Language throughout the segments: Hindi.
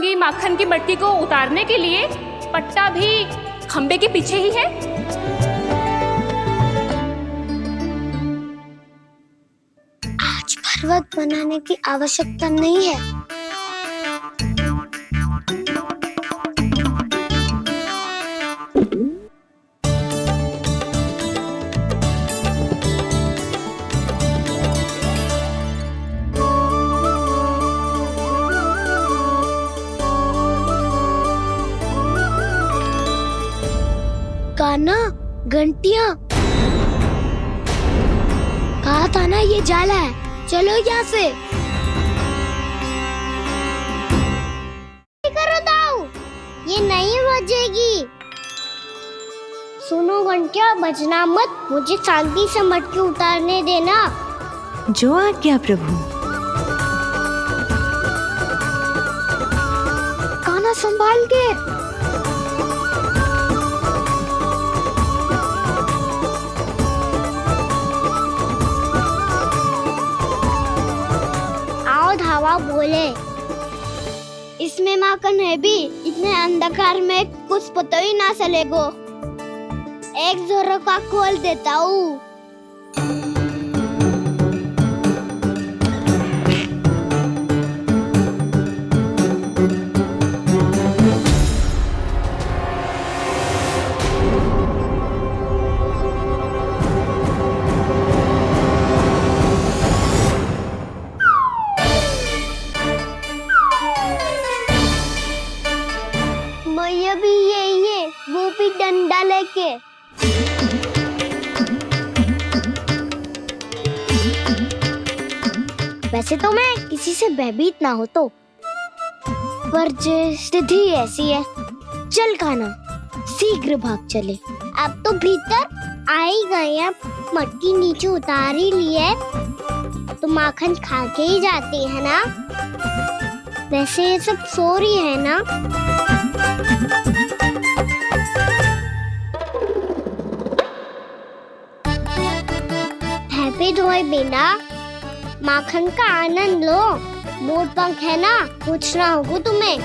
रंगी माखन की मटकी को उतारने के लिए पट्टा भी खंबे के पीछे ही है। आज पर्वत बनाने की आवश्यकता नहीं है। गाना, घंटियां, कहा था ना ये जाला है। चलो यहाँ से। करो दाऊ, ये नहीं बजेगी। सुनो घंटिया, बजना मत, मुझे शांति से मटकी उतारने देना। जो आज्ञा प्रभु। गाना संभाल के। धावा बोले, इसमें माखन है भी। इतने अंधकार में कुछ पता ही ना चलेगो। एक जोरों का खोल देता हूँ। वो भी डंडा लेके। वैसे तो मैं किसी से भयभीत ना हो तो, पर स्थिति ऐसी है। चल खाना, शीघ्र भाग चले। अब तो भीतर आ ही गए हैं, मटकी नीचे उतार ही लिए तो माखन खा के ही जाते हैं ना। वैसे ये सब सो रही है ना। हैप्पी धोए बिना माखन का आनंद लो। मोर पंख है ना, पूछना होगा तुम्हें।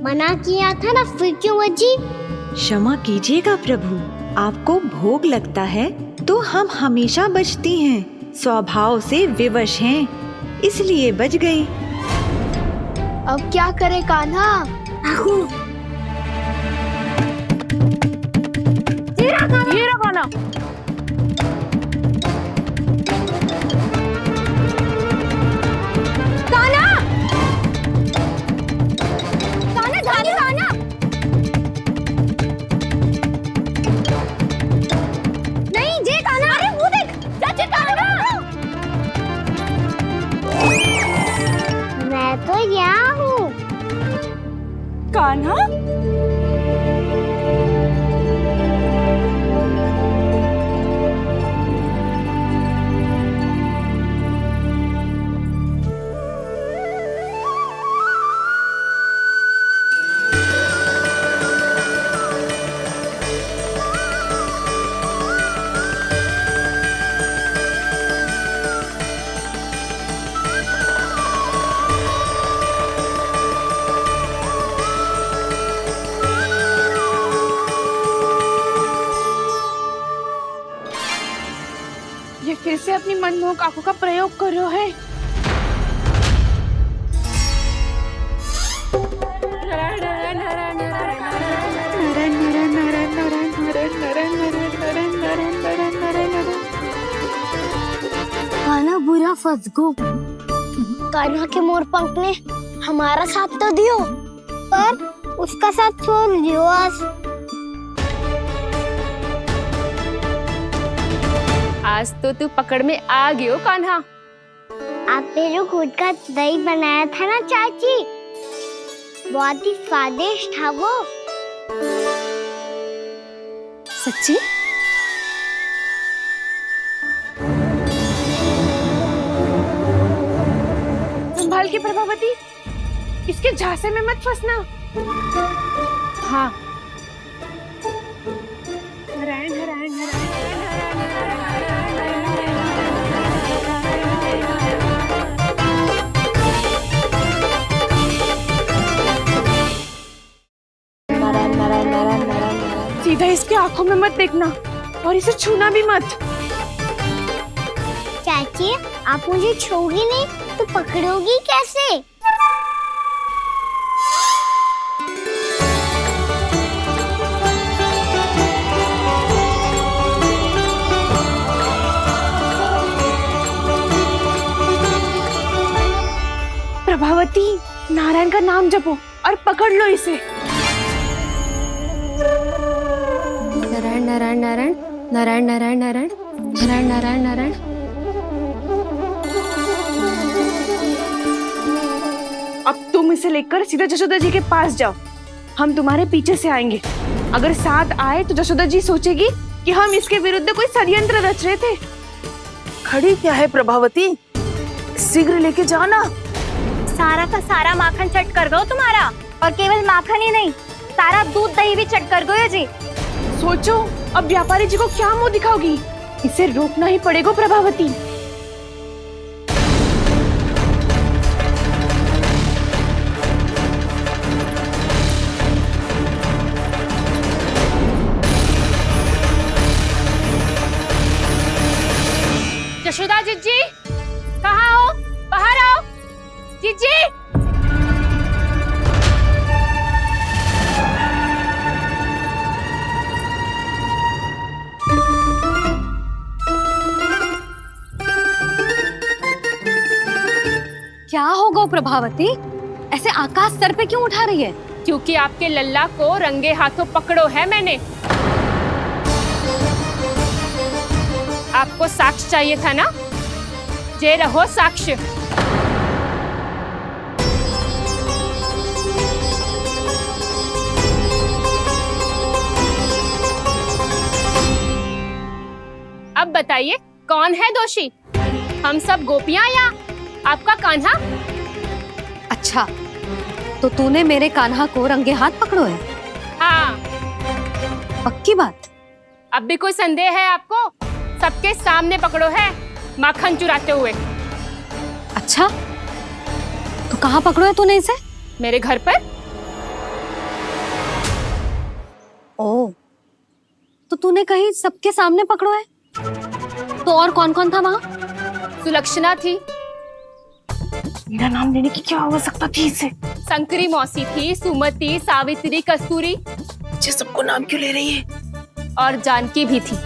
मना किया था ना, फिर क्यों बजी? क्षमा कीजिएगा प्रभु, आपको भोग लगता है तो हम हमेशा बजती हैं। स्वभाव से विवश हैं, इसलिए बज गई। अब क्या करे कान्हा? ये रहा गाना। मैं तो यहाँ हूँ। कान्हा, ये फिर से अपनी मनमोहक आंखों का प्रयोग कर रहा है। कान्हा बुरा फंस गो। कान्हा के मोर पंख ने हमारा साथ तो दियो, पर उसका साथ छोड़ दियो। आज आज तो तू पकड़ में आ गयो कान्हा। आपने जो खुद का दही बनाया था ना चाची, बहुत ही स्वादिष्ट था वो। सच्ची? संभाल के प्रभावती, इसके झांसे में मत फंसना। हाँ। नारायण नारायण नारायण। सीधा इसके आंखों में मत देखना और इसे छूना भी मत। चाची, आप मुझे छूओगी नहीं तो पकड़ोगी कैसे? प्रभावती, नारायण का नाम जपो और पकड़ लो इसे। नारायण नारायण नारायण नारायण नारायण नारायण नारायण नारायण नारायण। अब तुम इसे लेकर सीधा जशोदा जी के पास जाओ, हम तुम्हारे पीछे से आएंगे। अगर साथ आए तो जशोदा जी सोचेगी कि हम इसके विरुद्ध कोई षड्यंत्र रच रहे थे। खड़ी क्या है प्रभावती, शीघ्र लेके जाना। सारा का सारा माखन चट कर गयो तुम्हारा, और केवल माखन ही नहीं, सारा दूध दही भी चट कर गयो जी। सोचो अब व्यापारी जी को क्या मुंह दिखाओगी। इसे रोकना ही पड़ेगा प्रभावती। जशोदा जीजी, कहाँ हो? बाहर आओ जीजी। क्या होगा प्रभावती, ऐसे आकाश सर पे क्यों उठा रही है? क्योंकि आपके लल्ला को रंगे हाथों पकड़ो है मैंने। आपको साक्ष्य चाहिए था ना, जे रहो साक्ष्य। अब बताइए कौन है दोषी, हम सब गोपियां या आपका कान्हा? अच्छा, तो तूने मेरे कान्हा को रंगे हाथ पकड़ो है? हाँ। पक्की बात? अब भी कोई संदेह है आपको? सबके सामने पकड़ो है माखन चुराते हुए। अच्छा, तो कहाँ पकड़ो है तूने इसे? मेरे घर पर। ओ, तो तूने कहीं सबके सामने पकड़ो है? तो और कौन कौन था वहाँ? सुलक्षणा थी। मेरा नाम लेने की क्या आवश्यकता थी इसे? संकरी मौसी थी, सुमति, सावित्री, कस्तूरी। ये सबको नाम क्यों ले रही है? और जानकी भी थी।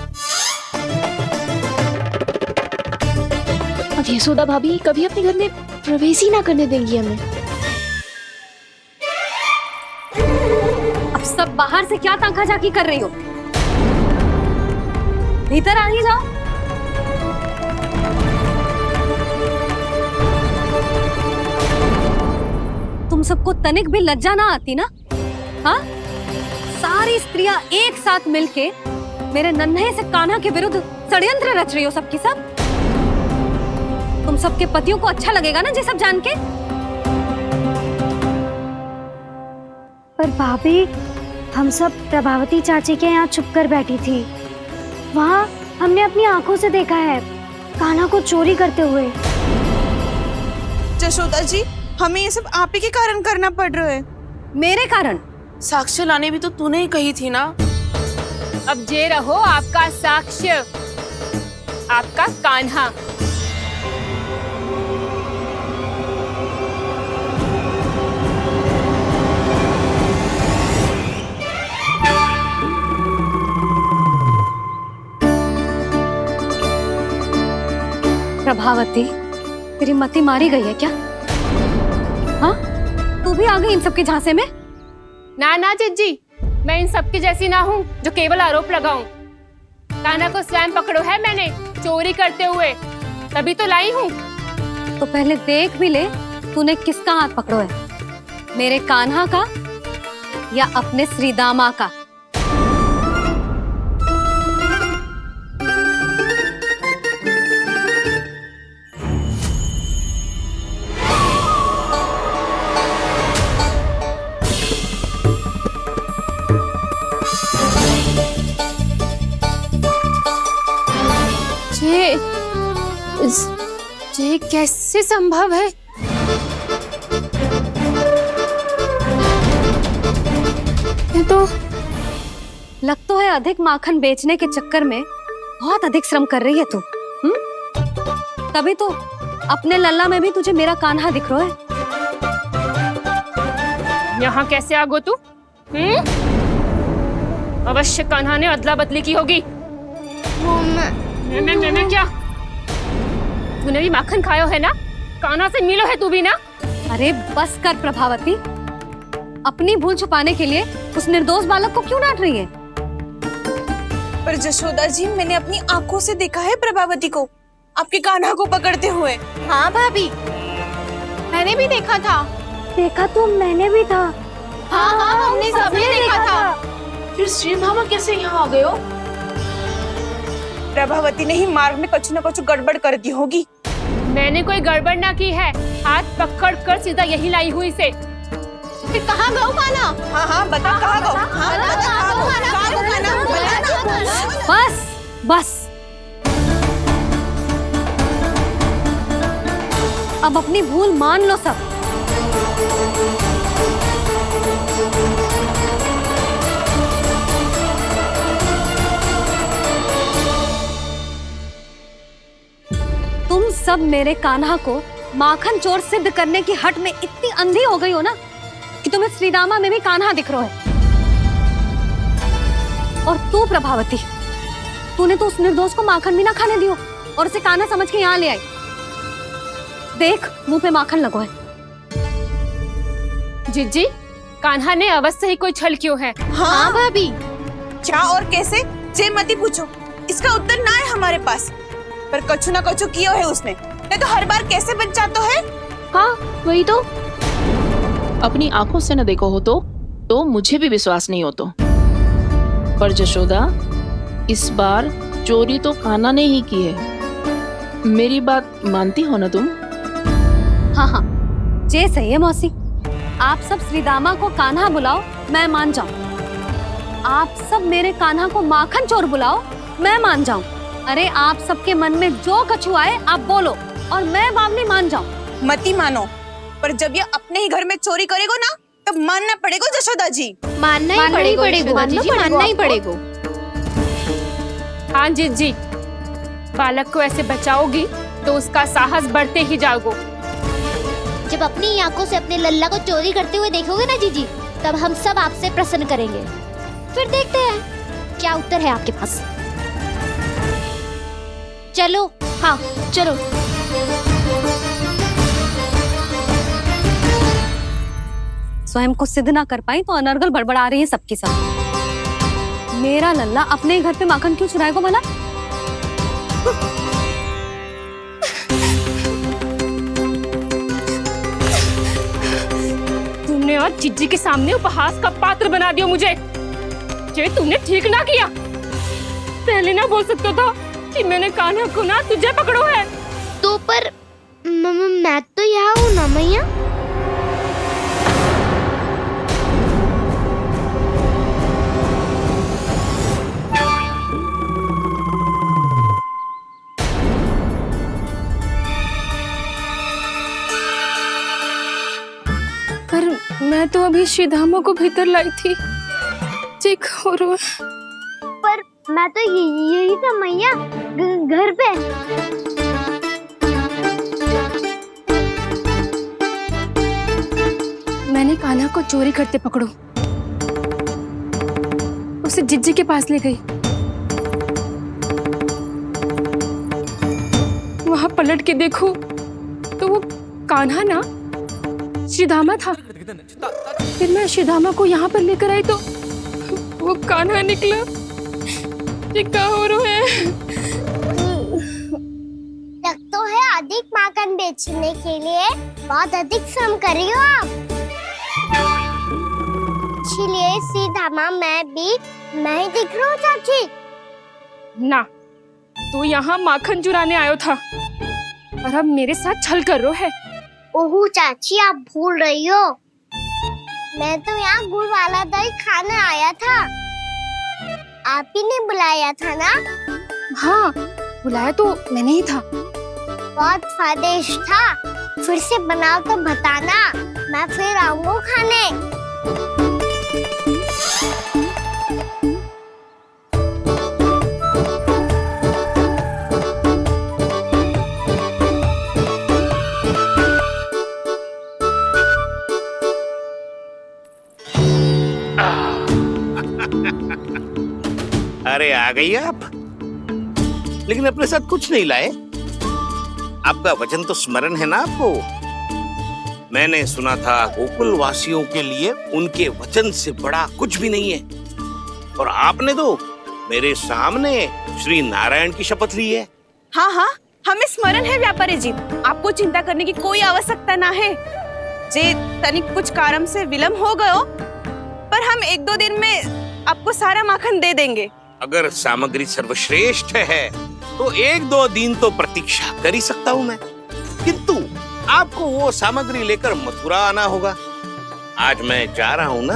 अब यशोदा भाभी कभी अपने घर में प्रवेश ही ना करने देंगी हमें। अब सब बाहर से क्या ताका झाकी कर रही हो? भीतर आ ही जाओ। तुम सबको तनिक भी लज्जा ना आती ना? हाँ? सारी स्त्रियां एक साथ मिलके मेरे नन्हे से कान्हा के विरुद्ध षड्यंत्र रच रही हो सबकी सब। तुम सबके पतियों को अच्छा लगेगा ना ये सब जान के? पर भाभी, हम सब प्रभावती चाची के यहाँ छुप कर बैठी थी। वहाँ हमने अपनी आंखों से देखा है कान्हा को चोरी करते हुए। जशोदा जी, हमें ये सब आप ही के कारण करना पड़ रहा है। मेरे कारण? साक्ष्य लाने भी तो तूने ही कही थी ना। अब जे रहो आपका साक्ष्य, आपका कान्हा। प्रभावती, तेरी मति मारी गई है क्या? हाँ, तू भी आ गई इन सबके झांसे में? ना ना जिज्जी, मैं इन सबकी जैसी ना हूँ जो केवल आरोप लगाऊं। कान्हा को स्वयं पकड़ो है मैंने, चोरी करते हुए, तभी तो लाई हूँ। तो पहले देख भी ले तूने किसका हाथ पकड़ो है, मेरे कान्हा का या अपने श्रीदामा का। ये कैसे संभव है? ये तो लग तो है अधिक माखन बेचने के चक्कर में बहुत अधिक श्रम कर रही है तू। तभी तो अपने लल्ला में भी तुझे मेरा कान्हा दिख रहा है। यहाँ कैसे आ गो तू? अवश्य कान्हा ने अदला बदली की होगी। मैं क्या? तूने भी माखन खायो है ना? कान्हा से मिलो है तू भी ना? अरे बस कर प्रभावती, अपनी भूल छुपाने के लिए उस निर्दोष बालक को क्यों डांट रही है? पर जशोदा जी, मैंने अपनी आंखों से देखा है प्रभावती को आपके कान्हा को पकड़ते हुए। हाँ भाभी, मैंने भी देखा था। देखा तो मैंने भी था। हाँ हाँ, हमने सबने देखा था। फिर श्रीधामा कैसे यहाँ आ गए हो? प्रभावती ने ही मार्ग में कुछ न कुछ गड़बड़ कर दी होगी। मैंने कोई गड़बड़ ना की है, हाथ पकड़ कर सीधा यही लाई हुई से। फिर कहाँ गौ कान्हा? हाँ हाँ बता कहाँ गो? हाँ बता कहाँ गो? बस बस, अब अपनी भूल मान लो सब। तुम सब मेरे कान्हा को माखन चोर सिद्ध करने की हट में इतनी अंधी हो गई हो ना कि तुम्हें श्रीदामा में भी कान्हा दिख रहा है। और तू प्रभावती, तूने तो उस निर्दोष को माखन भी ना खाने दियो और उसे कान्हा समझ के यहाँ ले आई। देख, मुंह पे माखन लगो है। जिज्जी, कान्हा ने अवश्य ही कोई छल क्यों है। हाँ भाभी। क्या और कैसे? जे मती पूछो, इसका उत्तर ना है हमारे पास। पर कछु ना कछु किया है उसने, नहीं तो हर बार कैसे बच जाता है। हाँ वही तो। अपनी आंखों से न देखो हो तो मुझे भी विश्वास नहीं हो तो। पर जशोदा, इस बार चोरी तो कान्हा ने ही की है। मेरी बात मानती हो ना तुम? हाँ हाँ, जे सही है मौसी। आप सब श्रीदामा को कान्हा बुलाओ, मैं मान जाऊं। आप सब मेरे कान्हा को माखन चोर बुलाओ, मैं मान जाऊं। अरे आप सबके मन में जो कछु आए आप बोलो और मैं बावली मान जाऊं। मती मानो, पर जब ये अपने ही घर में चोरी करेगो ना तब मानना पड़ेगा जशोदा जी। मानना ही पड़ेगा, मानना ही पड़ेगा। हाँ जिज्जी, बालक को ऐसे बचाओगी तो उसका साहस बढ़ते ही जाओगे। जब अपनी आंखों से अपने लल्ला को चोरी करते हुए देखोगे ना जीजी, तब हम सब आपसे प्रसन्न करेंगे। फिर देखते हैं क्या उत्तर है आपके पास। चलो। हाँ चलो। स्वयं को सिद्ध ना कर पाई तो अनर्गल बड़बड़ा रही है सबकी सब। मेरा लल्ला अपने घर पे माखन क्यों चुराएगा भला? तुमने आज जिज्जी के सामने उपहास का पात्र बना दिया मुझे। ये तुमने ठीक ना किया। पहले ना बोल सकता था कि मैंने कान्हा को ना तुझे पकड़ो है। तो पर मैं तो यहाँ हूँ ना मैया। पर मैं तो अभी श्रीधामा को भीतर लाई थी। चेक हो रहा है। पर मैं तो यही था मैया, घर पे। मैंने कान्हा को चोरी करते पकड़ो, उसे जिज्जी के पास ले गई। वहां पलट के देखो तो वो कान्हा ना श्रीधामा था। फिर मैं श्रीधामा को यहाँ पर लेकर आई तो वो कान्हा निकला। ये क्या हो रहा है? अधिक माखन बेचने के लिए बहुत अधिक श्रम कर रही हो आप। इसीलिए सीधा मैं ही दिख रहा हूँ चाची। ना, तू यहाँ माखन चुराने आयो था और अब मेरे साथ छल कर रो है। ओह चाची, आप भूल रही हो, मैं तो यहाँ गुड़ वाला दही खाने आया था। आप ही ने बुलाया था ना? हाँ, बुलाया तो मैंने ही था। बहुत स्वादिष्ट था, फिर से बनाओ तो बताना, मैं फिर आऊंगा खाने। अरे आ गई आप, लेकिन अपने साथ कुछ नहीं लाए। आपका वचन तो स्मरण है ना आपको? मैंने सुना था गोकुल वासियों के लिए उनके वचन से बड़ा कुछ भी नहीं है, और आपने तो मेरे सामने श्री नारायण की शपथ ली है। हाँ हाँ, हमें स्मरण है व्यापारी जी, आपको चिंता करने की कोई आवश्यकता ना है। जे तनिक कुछ कारण से विलंब हो गयो, पर हम 1-2 दिन में आपको सारा माखन दे देंगे। अगर सामग्री सर्वश्रेष्ठ है तो 1-2 दिन तो प्रतीक्षा कर ही सकता हूँ मैं, किंतु आपको वो सामग्री लेकर मथुरा आना होगा। आज मैं जा रहा हूँ ना।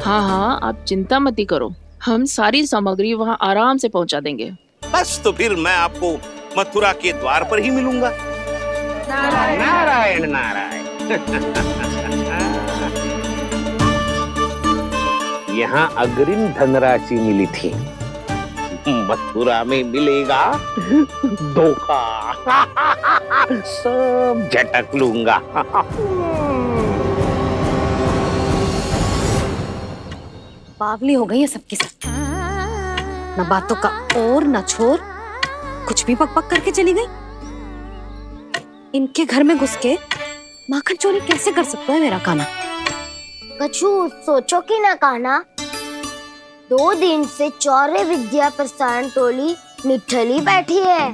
हाँ हाँ, आप चिंता मत ही करो, हम सारी सामग्री वहाँ आराम से पहुँचा देंगे। बस तो फिर मैं आपको मथुरा के द्वार पर ही मिलूंगा। नारायण नारायण। यहाँ अग्रिम धनराशि मिली थी, मथुरा में मिलेगा धोखा। सब झटक लूंगा। बावली हो गई है सबकी सब, न बातों का और न छोर, कुछ भी पक पक करके चली गई। इनके घर में घुस के माखन चोरी कैसे कर सकता है मेरा काना? कछु सोचो कि ना काना, 2 दिन से चौर्य विद्या प्रसारण टोली निठली बैठी है।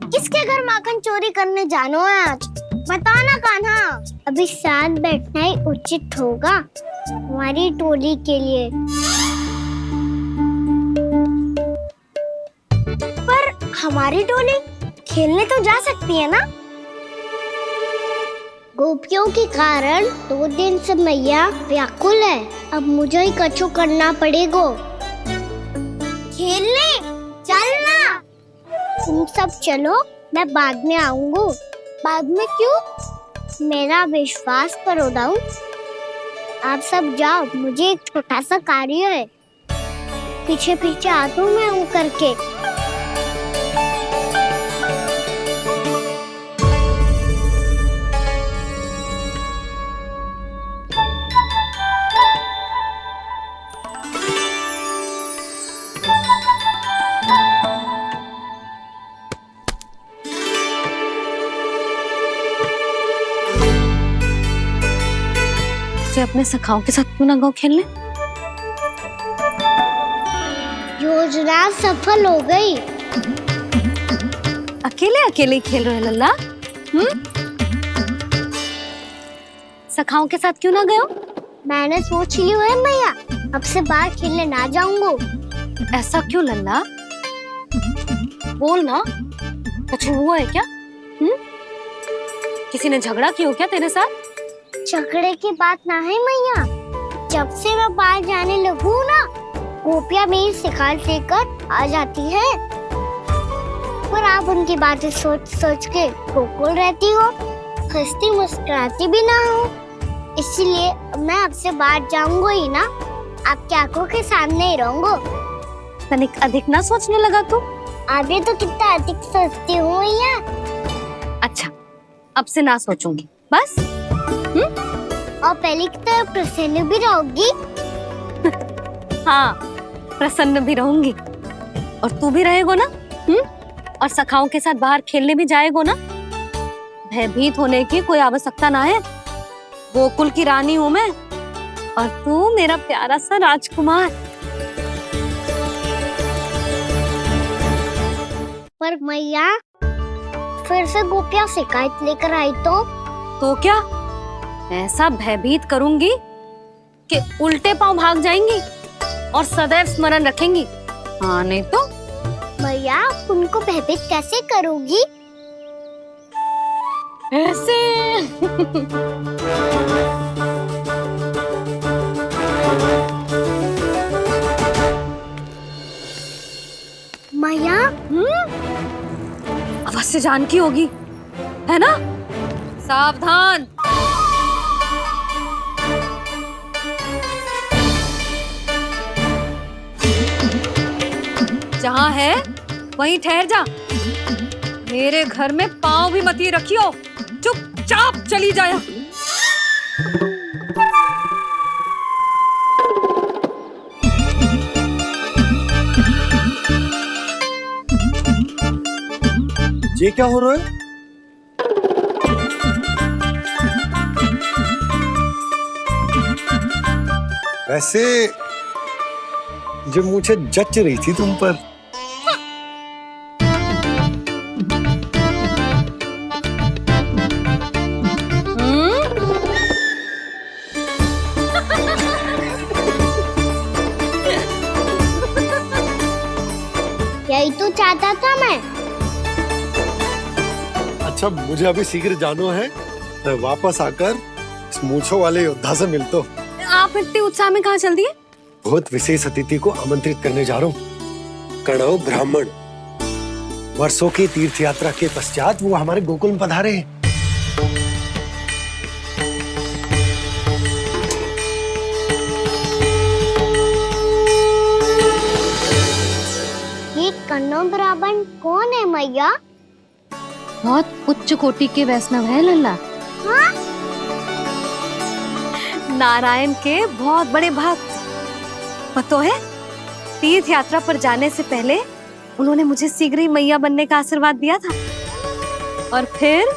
किसके घर माखन चोरी करने जानो है आज? बताना कान्हा। अभी साथ बैठना ही उचित होगा हमारी टोली के लिए। पर हमारी टोली खेलने तो जा सकती है ना? गोपियों के कारण 2 दिन से मैया व्याकुल है, अब मुझे ही कछु करना पड़ेगा। खेलने चलना, तुम सब चलो, मैं बाद में आऊंगा। बाद में क्यों? मेरा विश्वास करो दाऊ, आप सब जाओ, मुझे एक छोटा सा कार्य है। पीछे पीछे आता हूँ मैं करके। अपने सखाओं के साथ क्यों ना गाँव खेलने? योजना सफल हो गई। अकेले अकेले ही खेल रहे लल्ला? सखाओं के साथ क्यों ना गए? मैंने सोच लिया है मैया, अब से बाहर खेलने ना जाऊंगा। ऐसा क्यों लल्ला? बोल ना, कुछ हुआ है क्या? किसी ने झगड़ा किया क्या तेरे साथ? झगड़े की बात ना है मैया, जब से मैं बाहर जाने लगू ना, गोपियां मेरी शिकायत लेकर आ जाती है। पर आप उनकी बातें सोच सोच के गोकुल रहती हो, हंसती मुस्कुराती भी ना हो। इसलिए मैं आपसे बाहर जाऊंगा ही ना, आपकी आंखों के सामने ही रहूंगा। तनिक अधिक ना सोचने लगा तू? आगे तो कितना अधिक सोचती हूँ मैया। अच्छा, अब से ना सोचूंगी बस। और पहले की तरह प्रसन्न भी रहोगी? हाँ, प्रसन्न भी रहूंगी। और तू भी रहेगा ना? और सखाओं के साथ बाहर खेलने भी जाएगा ना? भयभीत होने की कोई आवश्यकता ना है। गोकुल की रानी हूँ मैं, और तू मेरा प्यारा सा राजकुमार। पर मैया, फिर से गोपियाँ शिकायत लेकर आई तो क्या ऐसा भयभीत करूंगी कि उल्टे पांव भाग जाएंगी और सदैव स्मरण रखेंगी। हाँ नहीं तो भैया उनको भयभीत कैसे करोगी? ऐसे। मैया अवश्य जानकी होगी, है ना? सावधान। जहाँ है वहीं ठहर जा। मेरे घर में पाँव भी मत ही रखियो, चुपचाप चली जाया। ये क्या हो रहा है? वैसे जो मुझे जच रही थी तुम पर। यही तो चाहता था मैं। अच्छा मुझे अभी शीघ्र जाना है, मैं वापस आकर इस मूंछों वाले योद्धा से मिलता हूँ। आप इतने उत्साह में कहाँ चल दिए? बहुत विशेष अतिथि को आमंत्रित करने जा रहा हूँ। कणव ब्राह्मण वर्षों की तीर्थ यात्रा के पश्चात वो हमारे गोकुल में पधारे हैं। ये कन्नौ ब्राह्मण कौन है मैया? बहुत उच्च कोटि के वैष्णव है लल्ला। हाँ? नारायण के बहुत बड़े भक्त। पता है, तीर्थ यात्रा पर जाने से पहले उन्होंने मुझे शीघ्र ही मैया बनने का आशीर्वाद दिया था। और फिर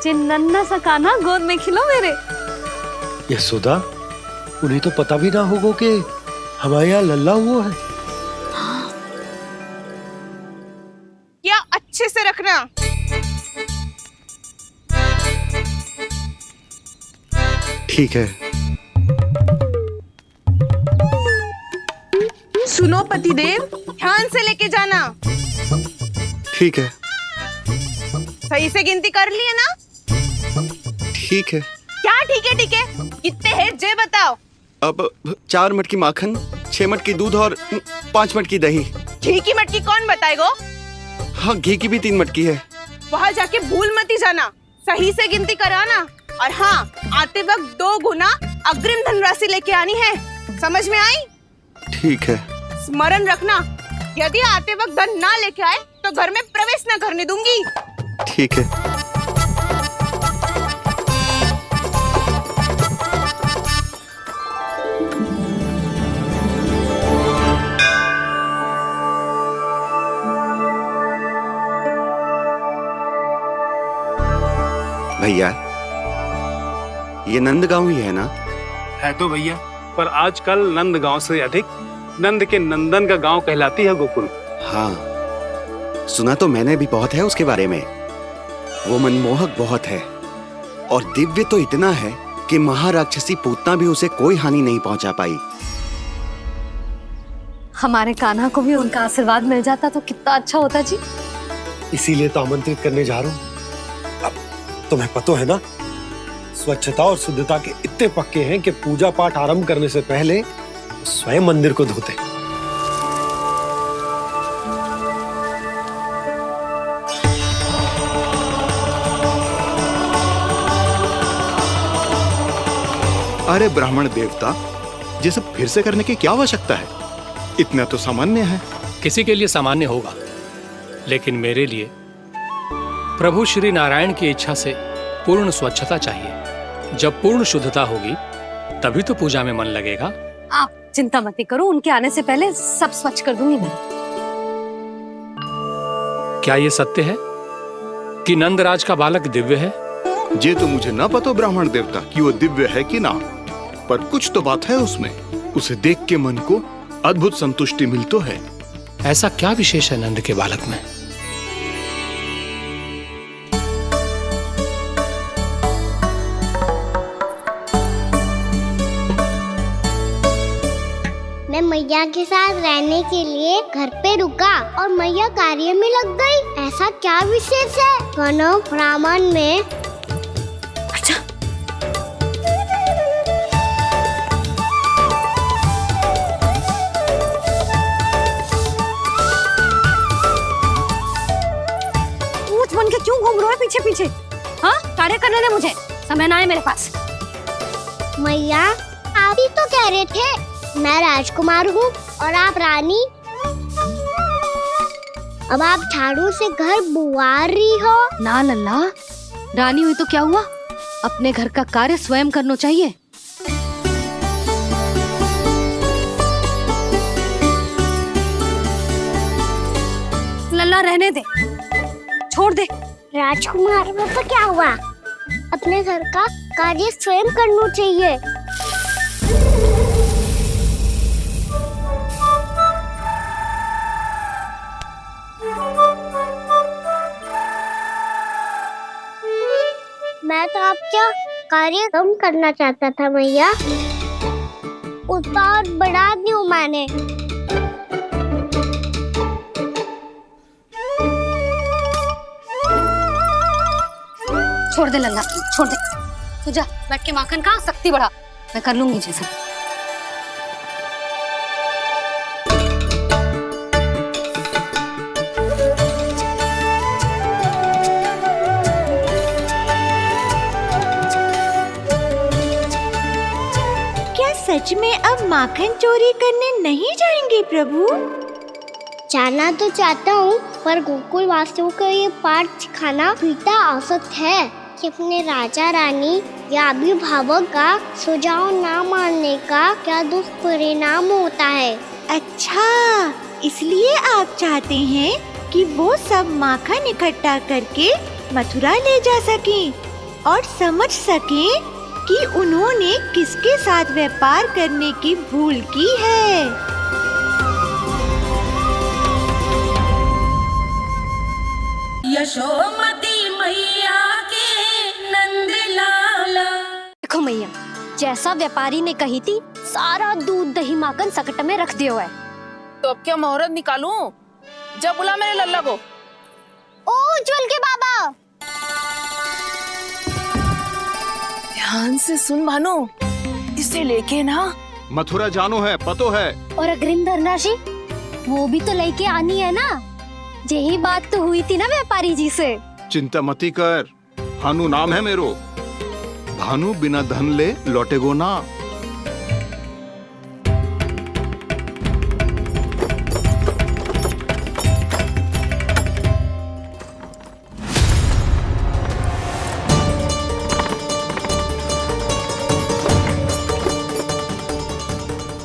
चिन्नन्ना सा कान्हा गोद में खिलो मेरे। यशोदा, उन्हें तो पता भी ना होगा कि हमारे यहाँ लल्ला हुआ है। क्या अच्छे से रखना। ठीक है। सुनो पतिदेव, ध्यान से लेके जाना। ठीक है। सही से गिनती कर लिए ना? ठीक है। क्या ठीक है ठीक है? कितने हैं जे बताओ। अब 4 मटकी माखन, 6 मटकी दूध और 5 मटकी दही। घी की मटकी कौन बताएगा? हाँ, घी की भी 3 मटकी है। वहाँ जाके भूल मत ही जाना, सही से गिनती कराना। और हाँ, आते वक्त 2 गुना अग्रिम धनराशि लेके आनी है। समझ में आई? ठीक है। स्मरण रखना, यदि आते वक्त धन ना लेके आए तो घर में प्रवेश न करने दूंगी। ठीक है। भैया, ये नंदगांव ही है ना? है तो भैया, पर आजकल नंदगांव से अधिक नंद के नंदन का गांव कहलाती है गोकुल। हाँ, सुना तो मैंने भी बहुत है उसके बारे में। वो मनमोहक बहुत है और दिव्य तो इतना है कि महाराक्षसी पूतना भी उसे कोई हानि नहीं पहुंचा पाई। हमारे कान्हा को भी उनका आशीर्वाद मिल जाता तो कितना अच्छा होता जी। इसीलिए तो आमंत्रित करने जा रहा हूँ। अब तुम्हें पता है ना, स्वच्छता और शुद्धता के इतने पक्के हैं कि पूजा पाठ आरंभ करने से पहले स्वयं मंदिर को धोते। अरे ब्राह्मण देवता, ये सब फिर से करने की क्या आवश्यकता है? इतना तो सामान्य है। किसी के लिए सामान्य होगा, लेकिन मेरे लिए प्रभु श्री नारायण की इच्छा से पूर्ण स्वच्छता चाहिए। जब पूर्ण शुद्धता होगी तभी तो पूजा में मन लगेगा। आप चिंता मत करो, उनके आने से पहले सब स्वच्छ कर दूंगी मैं। क्या ये सत्य है कि नंदराज का बालक दिव्य है? ये तो मुझे ना पता ब्राह्मण देवता कि वो दिव्य है कि ना, पर कुछ तो बात है उसमें। उसे देख के मन को अद्भुत संतुष्टि मिलती है। ऐसा क्या विशेष है नंद के बालक में? मैया के साथ रहने के लिए घर पे रुका और मैया कार्य में लग गई। ऐसा क्या विशेष है गणव ब्राह्मण में? अच्छा, ऊंच बन के क्यों घूम रहे हो पीछे पीछे? हाँ, कार्य करने दे मुझे, समय ना है मेरे पास। मैया आप ही तो कह रहे थे मैं राजकुमार हूँ और आप रानी। अब आप झाड़ू से घर बुआर रही हो। ना लल्ला, रानी हुई तो क्या हुआ, अपने घर का कार्य स्वयं करना चाहिए। लल्ला रहने दे, छोड़ दे। राजकुमार में तो क्या हुआ, अपने घर का कार्य स्वयं करना चाहिए। मैं तो आपका कार्य कम करना चाहता था मैया, उसका और बढ़ा दूं मैंने। छोड़ दे लल्ला, छोड़ दे। तू जा बैठ के माखन खा, शक्ति बढ़ा, मैं कर लूंगी जैसा। क्या सच में अब माखन चोरी करने नहीं जाएंगे प्रभु? जाना तो चाहता हूँ, पर गोकुल वासियों को ये पाठ सिखाना पिता आवश्यक है कि अपने राजा रानी या अभिभावक का सुझाव ना मानने का क्या दुष्परिणाम होता है। अच्छा, इसलिए आप चाहते हैं कि वो सब माखन इकट्ठा करके मथुरा ले जा सकें और समझ सकें कि उन्होंने किसके साथ व्यापार करने की भूल की है। यशोमती मैया के नंद लाला। देखो मैया, जैसा व्यापारी ने कही थी, सारा दूध दही माखन सकट में रख दिया है। तो अब क्या मुहूर्त निकालूं? जब बुला मेरे लल्ला को। ओ उज्जवल के बाबा, ध्यान से सुन भानु, इसे लेके ना मथुरा जानो है, पतो है। और अग्रिम धनराशि वो भी तो लेके आनी है ना। यही बात तो हुई थी ना व्यापारी जी से। चिंता मती कर, भानु नाम है मेरो। भानु बिना धन ले लौटेगो ना।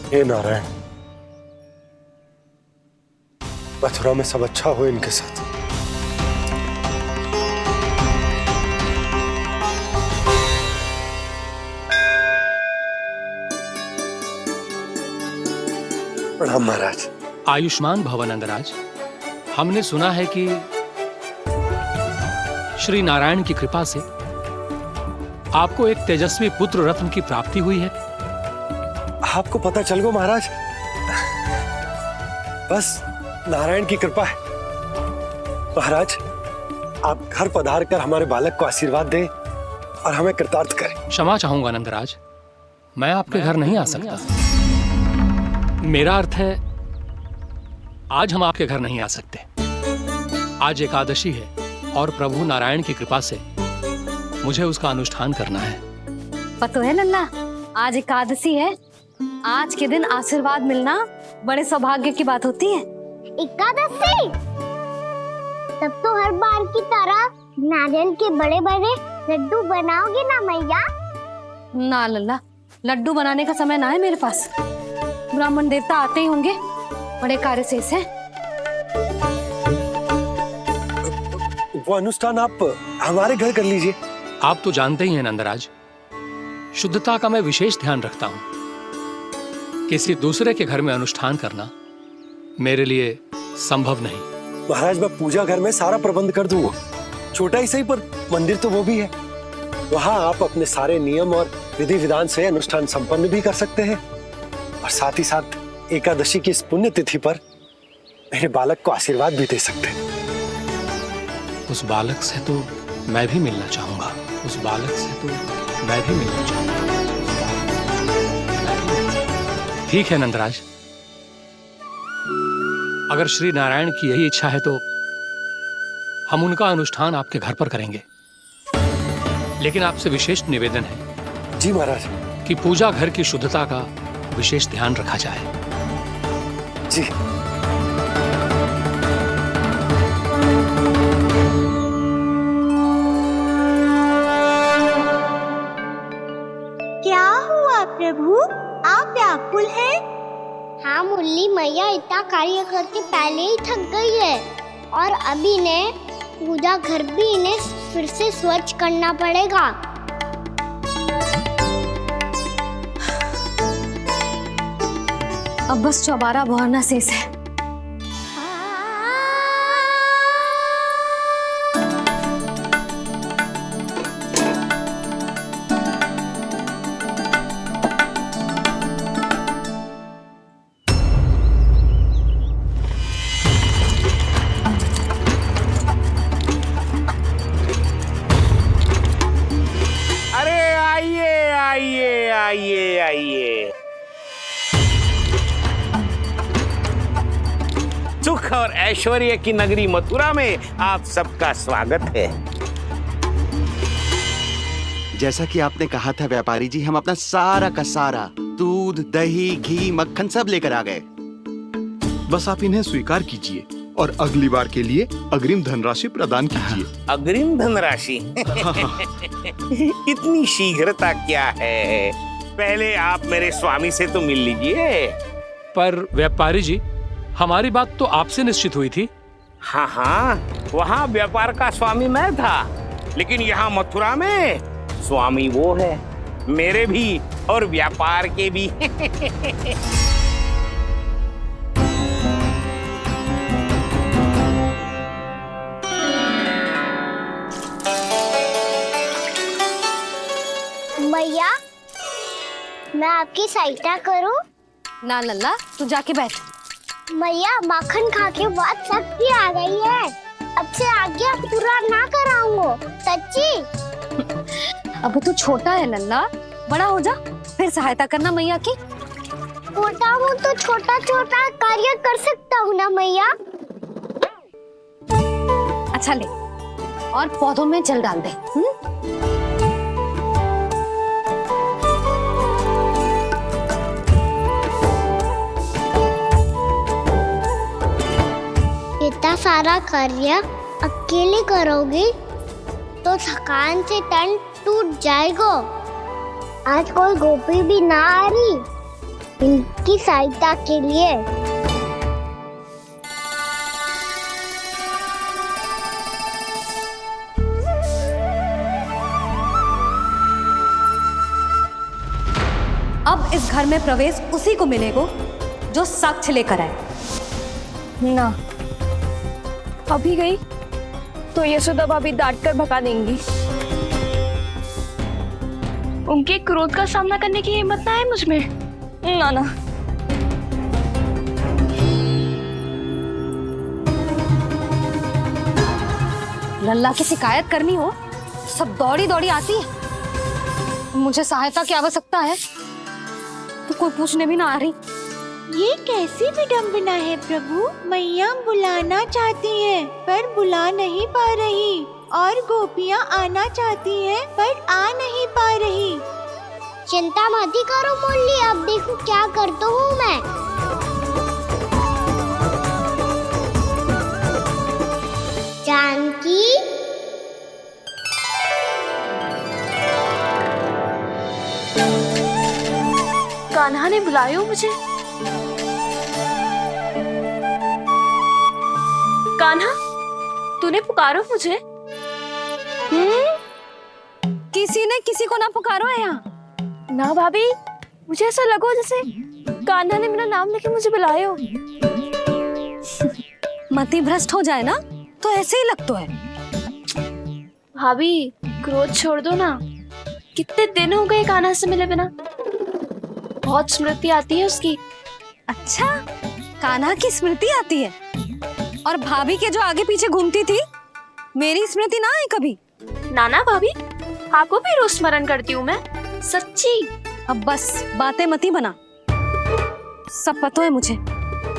हे नारायण, मथुरा में सब अच्छा हो इनके साथ। प्रणाम महाराज। आयुष्मान भव नंदराज। हमने सुना है कि श्री नारायण की कृपा से आपको एक तेजस्वी पुत्र रत्न की प्राप्ति हुई है। आपको पता चल गो महाराज, बस नारायण की कृपा है। महाराज, आप घर पधार कर हमारे बालक को आशीर्वाद दें और हमें कृतार्थ करें। क्षमा चाहूंगा नंदराज, मैं आपके घर नहीं आ सकता। मेरा अर्थ है, आज हम आपके घर नहीं आ सकते। आज एकादशी है और प्रभु नारायण की कृपा से मुझे उसका अनुष्ठान करना है। पता है लल्ला, आज एकादशी है। आज के दिन आशीर्वाद मिलना बड़े सौभाग्य की बात होती है। एकादशी, तब तो हर बार की तरह नारियल के बड़े बड़े लड्डू बनाओगे ना मैया? ना लल्ला, लड्डू बनाने का समय ना है मेरे पास। ब्राह्मण देवता आते ही होंगे, बड़े कार्य शेष है। वो अनुष्ठान आप हमारे घर कर लीजिए। आप तो जानते ही हैं नंदराज, शुद्धता का मैं विशेष ध्यान रखता हूं। किसी दूसरे के घर में अनुष्ठान करना मेरे लिए संभव नहीं। महाराज, मैं पूजा घर में सारा प्रबंध कर दूंगा। छोटा ही सही, पर मंदिर तो वो भी है। वहाँ आप अपने सारे नियम और विधि विधान से अनुष्ठान संपन्न भी कर सकते हैं और साथ ही साथ एकादशी की इस पुण्य तिथि पर मेरे बालक को आशीर्वाद भी दे सकते हैं। उस बालक से तो मैं भी मिलना चाहूंगा। उस बालक से तो मैं भी मिलना चाहूंगा। ठीक है नंदराज, अगर श्री नारायण की यही इच्छा है तो हम उनका अनुष्ठान आपके घर पर करेंगे। लेकिन आपसे विशेष निवेदन है जी महाराज कि पूजा घर की शुद्धता का विशेष ध्यान रखा जाए। जी। क्या हुआ प्रभु, आप व्याकुल हैं? हाँ मुरली मैया इतना कार्य करके पहले ही थक गई है और अभी ने पूजा घर भी इन्हें फिर से स्वच्छ करना पड़ेगा। अब बस चौबारा बहरना शेष है। अरे आइए आइए आइए आइए, सुख और ऐश्वर्य की नगरी मथुरा में आप सबका स्वागत है। जैसा कि आपने कहा था व्यापारी जी, हम अपना सारा का सारा दूध, दही, घी, मक्खन सब लेकर आ गए। बस आप इन्हें स्वीकार कीजिए और अगली बार के लिए अग्रिम धनराशि प्रदान कीजिए। अग्रिम धनराशि? इतनी शीघ्रता क्या है? पहले आप मेरे स्वामी से तो मिल लीजिए। पर व्यापारी जी, हमारी बात तो आपसे निश्चित हुई थी। हाँ हाँ, वहाँ व्यापार का स्वामी मैं था, लेकिन यहाँ मथुरा में स्वामी वो है, मेरे भी और व्यापार के भी। मैया मैं आपकी सहायता करूं? ना लल्ला, तू जाके बैठ। मैया माखन खा के बहुत शक्ति आ गई है, अब से आगे आप पूरा ना कराऊंगा। सच्ची? अब तू छोटा है लल्ला, बड़ा हो जा फिर सहायता करना मैया की। छोटा हूँ तो छोटा छोटा कार्य कर सकता हूँ ना मैया। अच्छा ले, और पौधों में जल डाल दे। इतना सारा कार्य अकेले करोगी तो थकान से तन टूट जाएगा। आज कोई गोपी भी ना आ रही इनकी सहायता के लिए। अब इस घर में प्रवेश उसी को मिलेगा जो साक्ष्य लेकर आए। ना, अभी गई तो यशोदा भाभी डांट कर भगा देंगी। उनके क्रोध का सामना करने की हिम्मत ना है मुझ में। ना ना। लल्ला की शिकायत करनी हो सब दौड़ी दौड़ी आती है। मुझे सहायता की आवश्यकता है तो कोई पूछने भी ना आ रही। ये कैसी विडंबना है प्रभु, मैया बुलाना चाहती हैं पर बुला नहीं पा रही, और गोपियाँ आना चाहती हैं पर आ नहीं पा रही। चिंता मत ही करो मुरली, अब देखो क्या करता हूँ मैं। जानकी, कान्हा ने बुलाया हो मुझे। कान्हा, तूने पुकारो मुझे। किसी ने किसी को ना पुकारो है यहाँ। ना भाभी, मुझे ऐसा लगो जैसे कान्हा ने मेरा नाम लेके मुझे बुलाया हो। मति भ्रष्ट हो जाए ना तो ऐसे ही लगता है। भाभी, क्रोध छोड़ दो ना। कितने दिन हो गए कान्हा से मिले बिना। बहुत स्मृति आती है उसकी। अच्छा, कान्हा की स्मृति आती है और भाभी के जो आगे पीछे घूमती थी, मेरी स्मृति ना आई कभी। नाना भाभी, आपको भी रोज स्मरण करती हूँ मैं, सच्ची। अब बस बातें मत ही बना, सब पता है मुझे।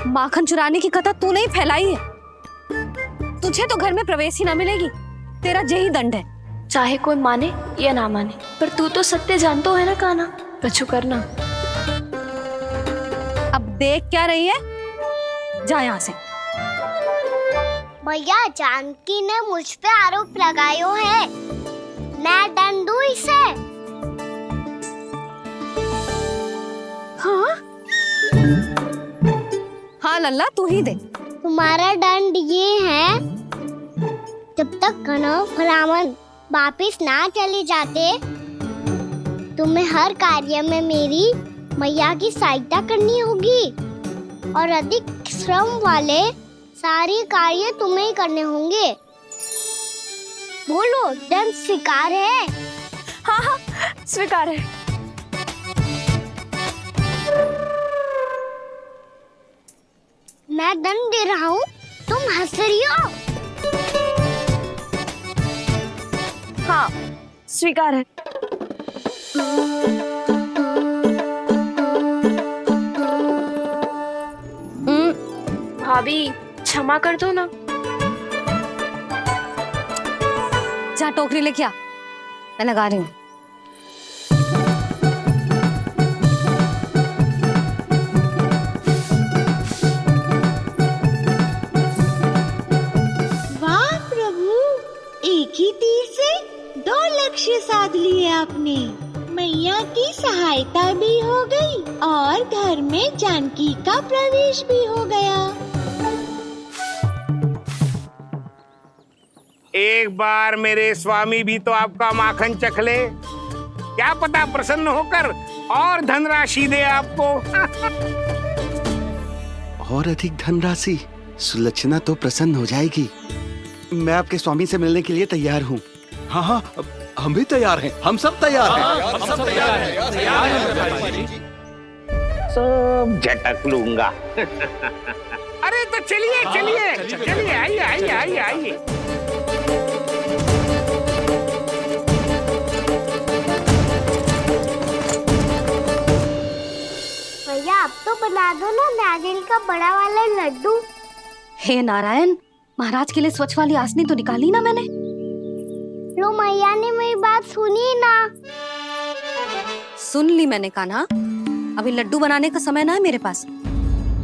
माखन चुराने की कथा तूने ही फैलाई है। तुझे तो घर में प्रवेश ही ना मिलेगी, तेरा यही दंड है। चाहे कोई माने या ना माने, पर तू तो सत्य जानतो है ना कान्हा, कछु करना। अब देख क्या रही है, जा यहाँ से। भैया, जानकी ने मुझ पे आरोप लगायो है, मैं दंड दूं इसे। हाँ हाँ लल्ला, तू ही दे। तुम्हारा दंड ये है, जब तक कनव फलावन वापिस ना चले जाते, तुम्हें हर कार्य में मेरी मैया की सहायता करनी होगी और अधिक श्रम वाले सारे कार्य तुम्हें ही करने होंगे। बोलो, दंड स्वीकार है? हाँ हाँ, स्वीकार है। मैं दंड दे रहा हूँ, तुम हंस रही हो? हाँ, स्वीकार है। भाभी, क्षमा कर दो ना। जा टोकरी लेके आ, मैं लगा रही हूँ। वाह प्रभु, एक ही तीर से 2 लक्ष्य साध लिए आपने। मैया की सहायता भी हो गई और घर में जानकी का प्रवेश भी हो गया। एक बार मेरे स्वामी भी तो आपका माखन चख ले, क्या पता प्रसन्न होकर और धनराशि दे आपको। और अधिक धनराशि? सुलक्षणा तो प्रसन्न हो जाएगी। मैं आपके स्वामी से मिलने के लिए तैयार हूँ। हाँ हाँ, हम भी तैयार हैं, हम सब तैयार हैं। हम सब तैयार हैं। सब झटक लूंगा। अरे तो चलिए चलिए चलिए, आइए आइए आइए आइए। भैया, आप तो बना दो ना नारियल का बड़ा वाला लड्डू। हे नारायण, महाराज के लिए स्वच्छ वाली आसनी तो निकाली ना मैंने। लो, मैया ने मेरी बात सुनी ना। सुन ली मैंने कान्हा, अभी लड्डू बनाने का समय ना है मेरे पास।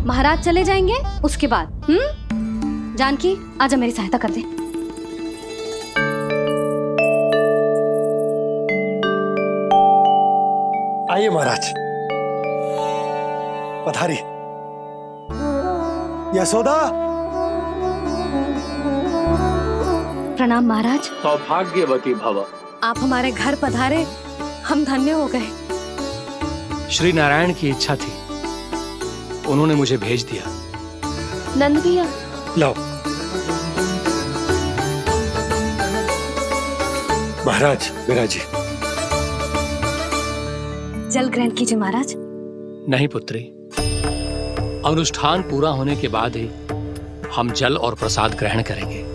महाराज चले जाएंगे उसके बाद। जानकी, आजा मेरी सहायता कर दे। आइए महाराज, पधारी। यशोदा। प्रणाम महाराज। सौभाग्यवती भव। आप हमारे घर पधारे, हम धन्य हो गए। श्री नारायण की इच्छा थी, उन्होंने मुझे भेज दिया। नंद भैया, लाओ। महाराज, मेरा जी। जल ग्रहण कीजिए महाराज। नहीं पुत्री, अनुष्ठान पूरा होने के बाद ही हम जल और प्रसाद ग्रहण करेंगे,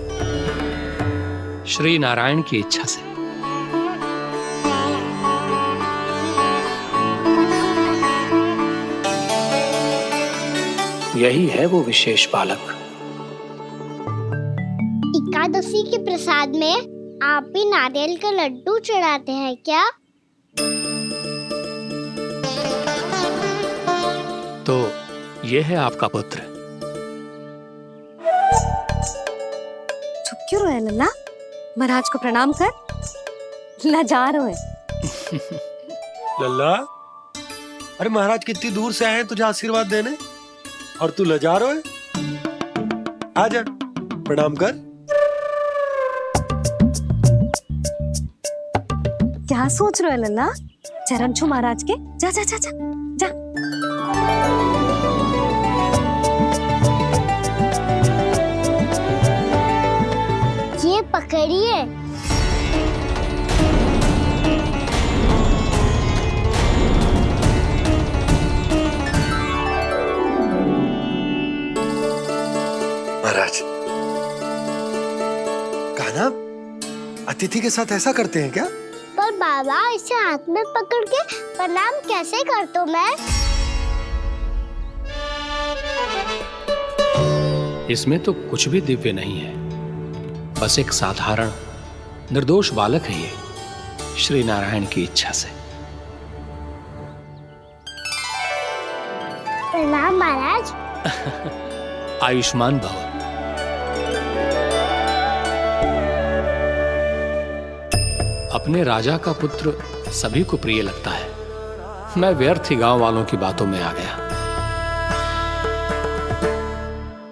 श्री नारायण की इच्छा से। यही है वो विशेष बालक। एकादशी के प्रसाद में आप भी नारियल का लड्डू चढ़ाते हैं क्या? तो ये है आपका पुत्र। चुप क्यों रहे लल्ला? महाराज को प्रणाम कर, लजा रहे। लल्ला, अरे महाराज कितनी दूर से आए हैं तुझे आशीर्वाद देने, और तू लजा रहा है? आजा, प्रणाम कर। क्या सोच रहे हो लल्ला? चरण छू महाराज के। जा जा जा जा जा। ये पकड़िए। अतिथि के साथ ऐसा करते हैं क्या? पर बाबा, इसे हाथ में पकड़ के प्रणाम कैसे करता हूँ मैं? इसमें तो कुछ भी दिव्य नहीं है, बस एक साधारण निर्दोष बालक है ये, श्री नारायण की इच्छा से। प्रणाम महाराज। आयुष्मान भव। अपने राजा का पुत्र सभी को प्रिय लगता है। मैं व्यर्थ ही गांव वालों की बातों में आ गया।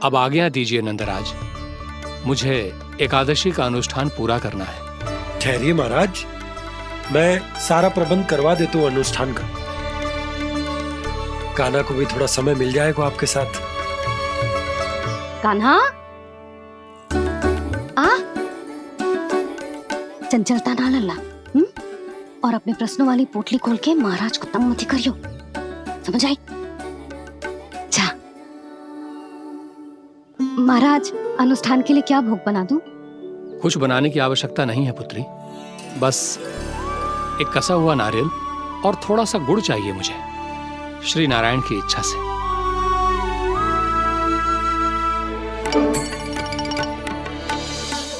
अब आज्ञा दीजिए नंदराज, मुझे एकादशी का अनुष्ठान पूरा करना है। ठहरिए महाराज, मैं सारा प्रबंध करवा देता हूँ अनुष्ठान का। कान्हा को भी थोड़ा समय मिल जाएगा आपके साथ। कान्हा, आ चंचलता ना लल्ला, और अपने प्रश्नों वाली पोटली खोल के महाराज को तंग मत करियो, समझ आई? जा महाराज, अनुष्ठान के लिए क्या भोग बना दूं? कुछ बनाने की आवश्यकता नहीं है पुत्री, बस एक कसा हुआ नारियल और थोड़ा सा गुड़ चाहिए मुझे, श्री नारायण की इच्छा से।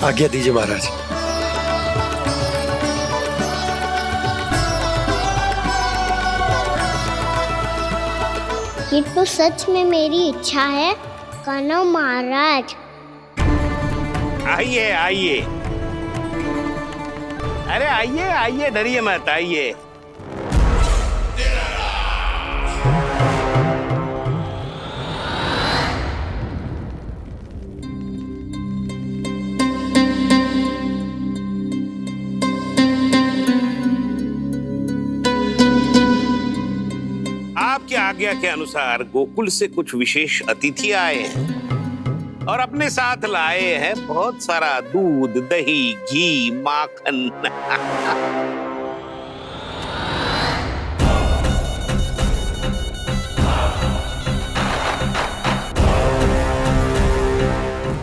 आज्ञा दीजिए महाराज। ये तो सच में मेरी इच्छा है कान्हा महाराज। आइए आइए, अरे आइए आइए, डरिए मत, आइए। आपकी आज्ञा के अनुसार गोकुल से कुछ विशेष अतिथि आए हैं और अपने साथ लाए हैं बहुत सारा दूध, दही, घी, माखन।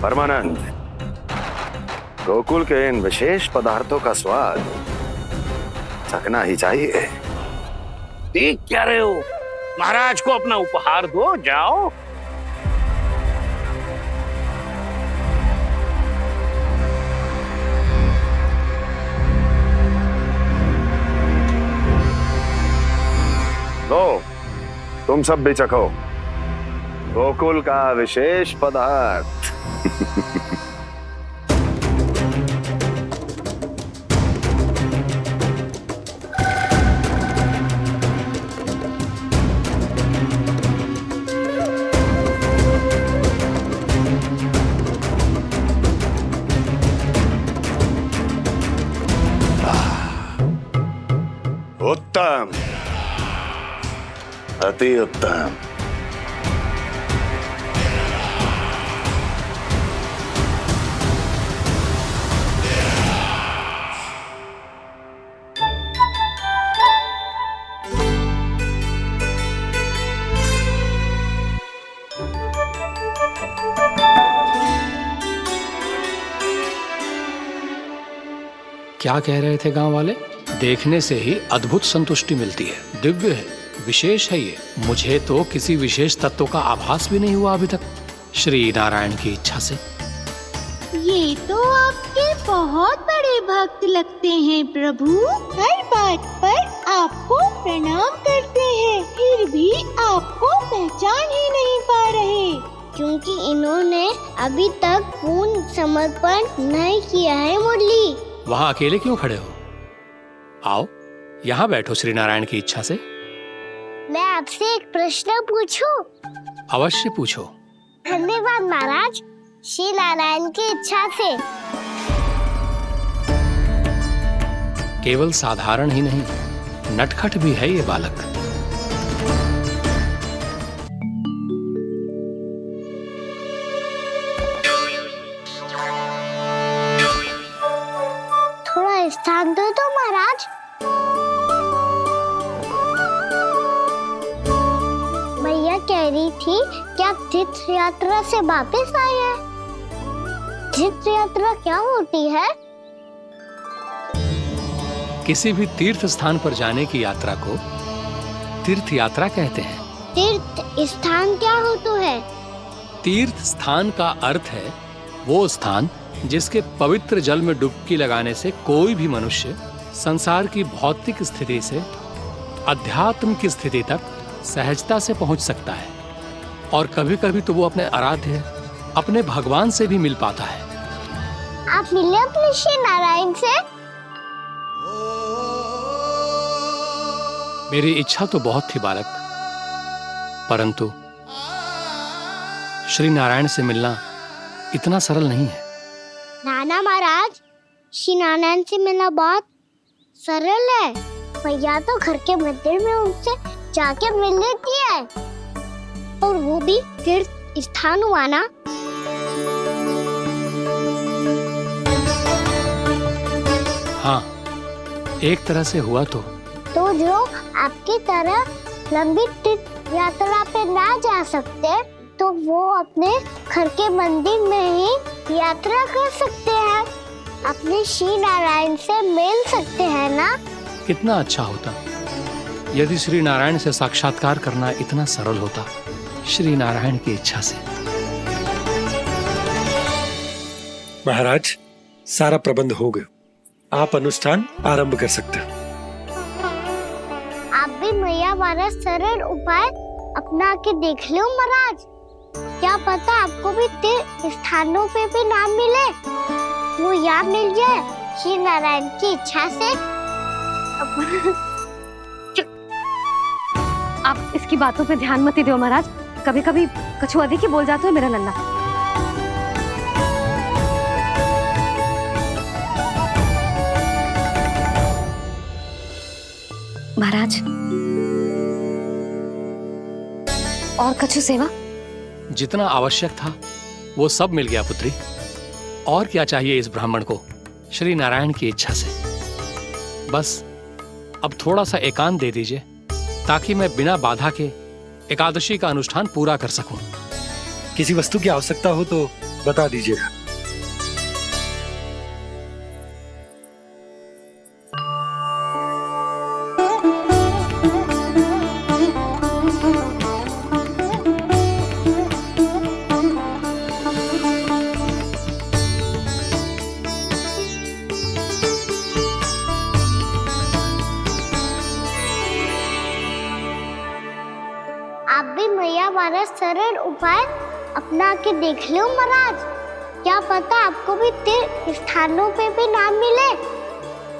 परमानंद, गोकुल के इन विशेष पदार्थों का स्वाद चखना ही चाहिए। देख क्या रहे हो? महाराज को अपना उपहार दो, जाओ। लो, तुम सब भी चखो गोकुल का विशेष पदार्थ। उत्तम, अति उत्तम। क्या कह रहे थे गांव वाले? देखने से ही अद्भुत संतुष्टि मिलती है, दिव्य है, विशेष है ये। मुझे तो किसी विशेष तत्व का आभास भी नहीं हुआ अभी तक, श्री नारायण की इच्छा से। ये तो आपके बहुत बड़े भक्त लगते हैं प्रभु। हर बात पर आपको प्रणाम करते हैं, फिर भी आपको पहचान ही नहीं पा रहे। क्योंकि इन्होंने अभी तक पूर्ण समर्पण नहीं किया है मुरली। वहां अकेले क्यों खड़े हो? आओ यहाँ बैठो श्री नारायण की इच्छा से। मैं आपसे एक प्रश्न पूछूं? अवश्य पूछो। धन्यवाद महाराज, श्री नारायण की इच्छा से। केवल साधारण ही नहीं, नटखट भी है ये बालक। थोड़ा स्थान दो तो महाराज। भैया कह रही थी कि आप तीर्थ यात्रा से वापस आए हैं। तीर्थ यात्रा क्या होती है? किसी भी तीर्थ स्थान पर जाने की यात्रा को तीर्थ यात्रा कहते हैं। तीर्थ स्थान क्या होता है? तीर्थ स्थान का अर्थ है वो स्थान जिसके पवित्र जल में डुबकी लगाने से कोई भी मनुष्य संसार की भौतिक स्थिति से अध्यात्म की स्थिति तक सहजता से पहुंच सकता है, और कभी कभी तो वो अपने आराध्य अपने भगवान से भी मिल पाता है। आप मिले अपने श्री नारायण से? मेरी इच्छा तो बहुत थी बालक, परंतु श्री नारायण से मिलना इतना सरल नहीं है। नाना महाराज, श्री नारायण से मिलना बहुत सरल है। भैया तो घर के मंदिर में उनसे जाके मिल लेती है, और वो भी तीर्थ स्थान हुआ ना। हाँ, एक तरह से हुआ तो जो आपकी तरह लंबी तीर्थ यात्रा पे ना जा सकते, तो वो अपने घर के मंदिर में ही यात्रा कर सकते हैं, अपने श्री नारायण से मिल सकते हैं ना। कितना अच्छा होता यदि श्री नारायण से साक्षात्कार करना इतना सरल होता, श्री नारायण की इच्छा से। महाराज, सारा प्रबंध हो गया, आप अनुष्ठान आरंभ कर सकते हैं। आप भी मैया वाला सरल उपाय अपना के देख लो महाराज। क्या पता आपको भी तीर्थ स्थानों पे भी नाम मिले, वो याद मिल जाए श्री नारायण की इच्छा से। आप इसकी बातों पे ध्यान मत दो महाराज, कभी कभी कछु अधिक ही बोल जाते हो मेरा नन्ना। महाराज, और कछु सेवा? जितना आवश्यक था वो सब मिल गया पुत्री। और क्या चाहिए इस ब्राह्मण को श्री नारायण की इच्छा से? बस अब थोड़ा सा एकांत दे दीजिए, ताकि मैं बिना बाधा के एकादशी का अनुष्ठान पूरा कर सकूं। किसी वस्तु की आवश्यकता हो तो बता दीजिएगा। आप भी मैया वाला सरल उपाय अपना के देख लो महाराज। क्या पता आपको भी तीर्थ स्थानों पे भी नाम मिले,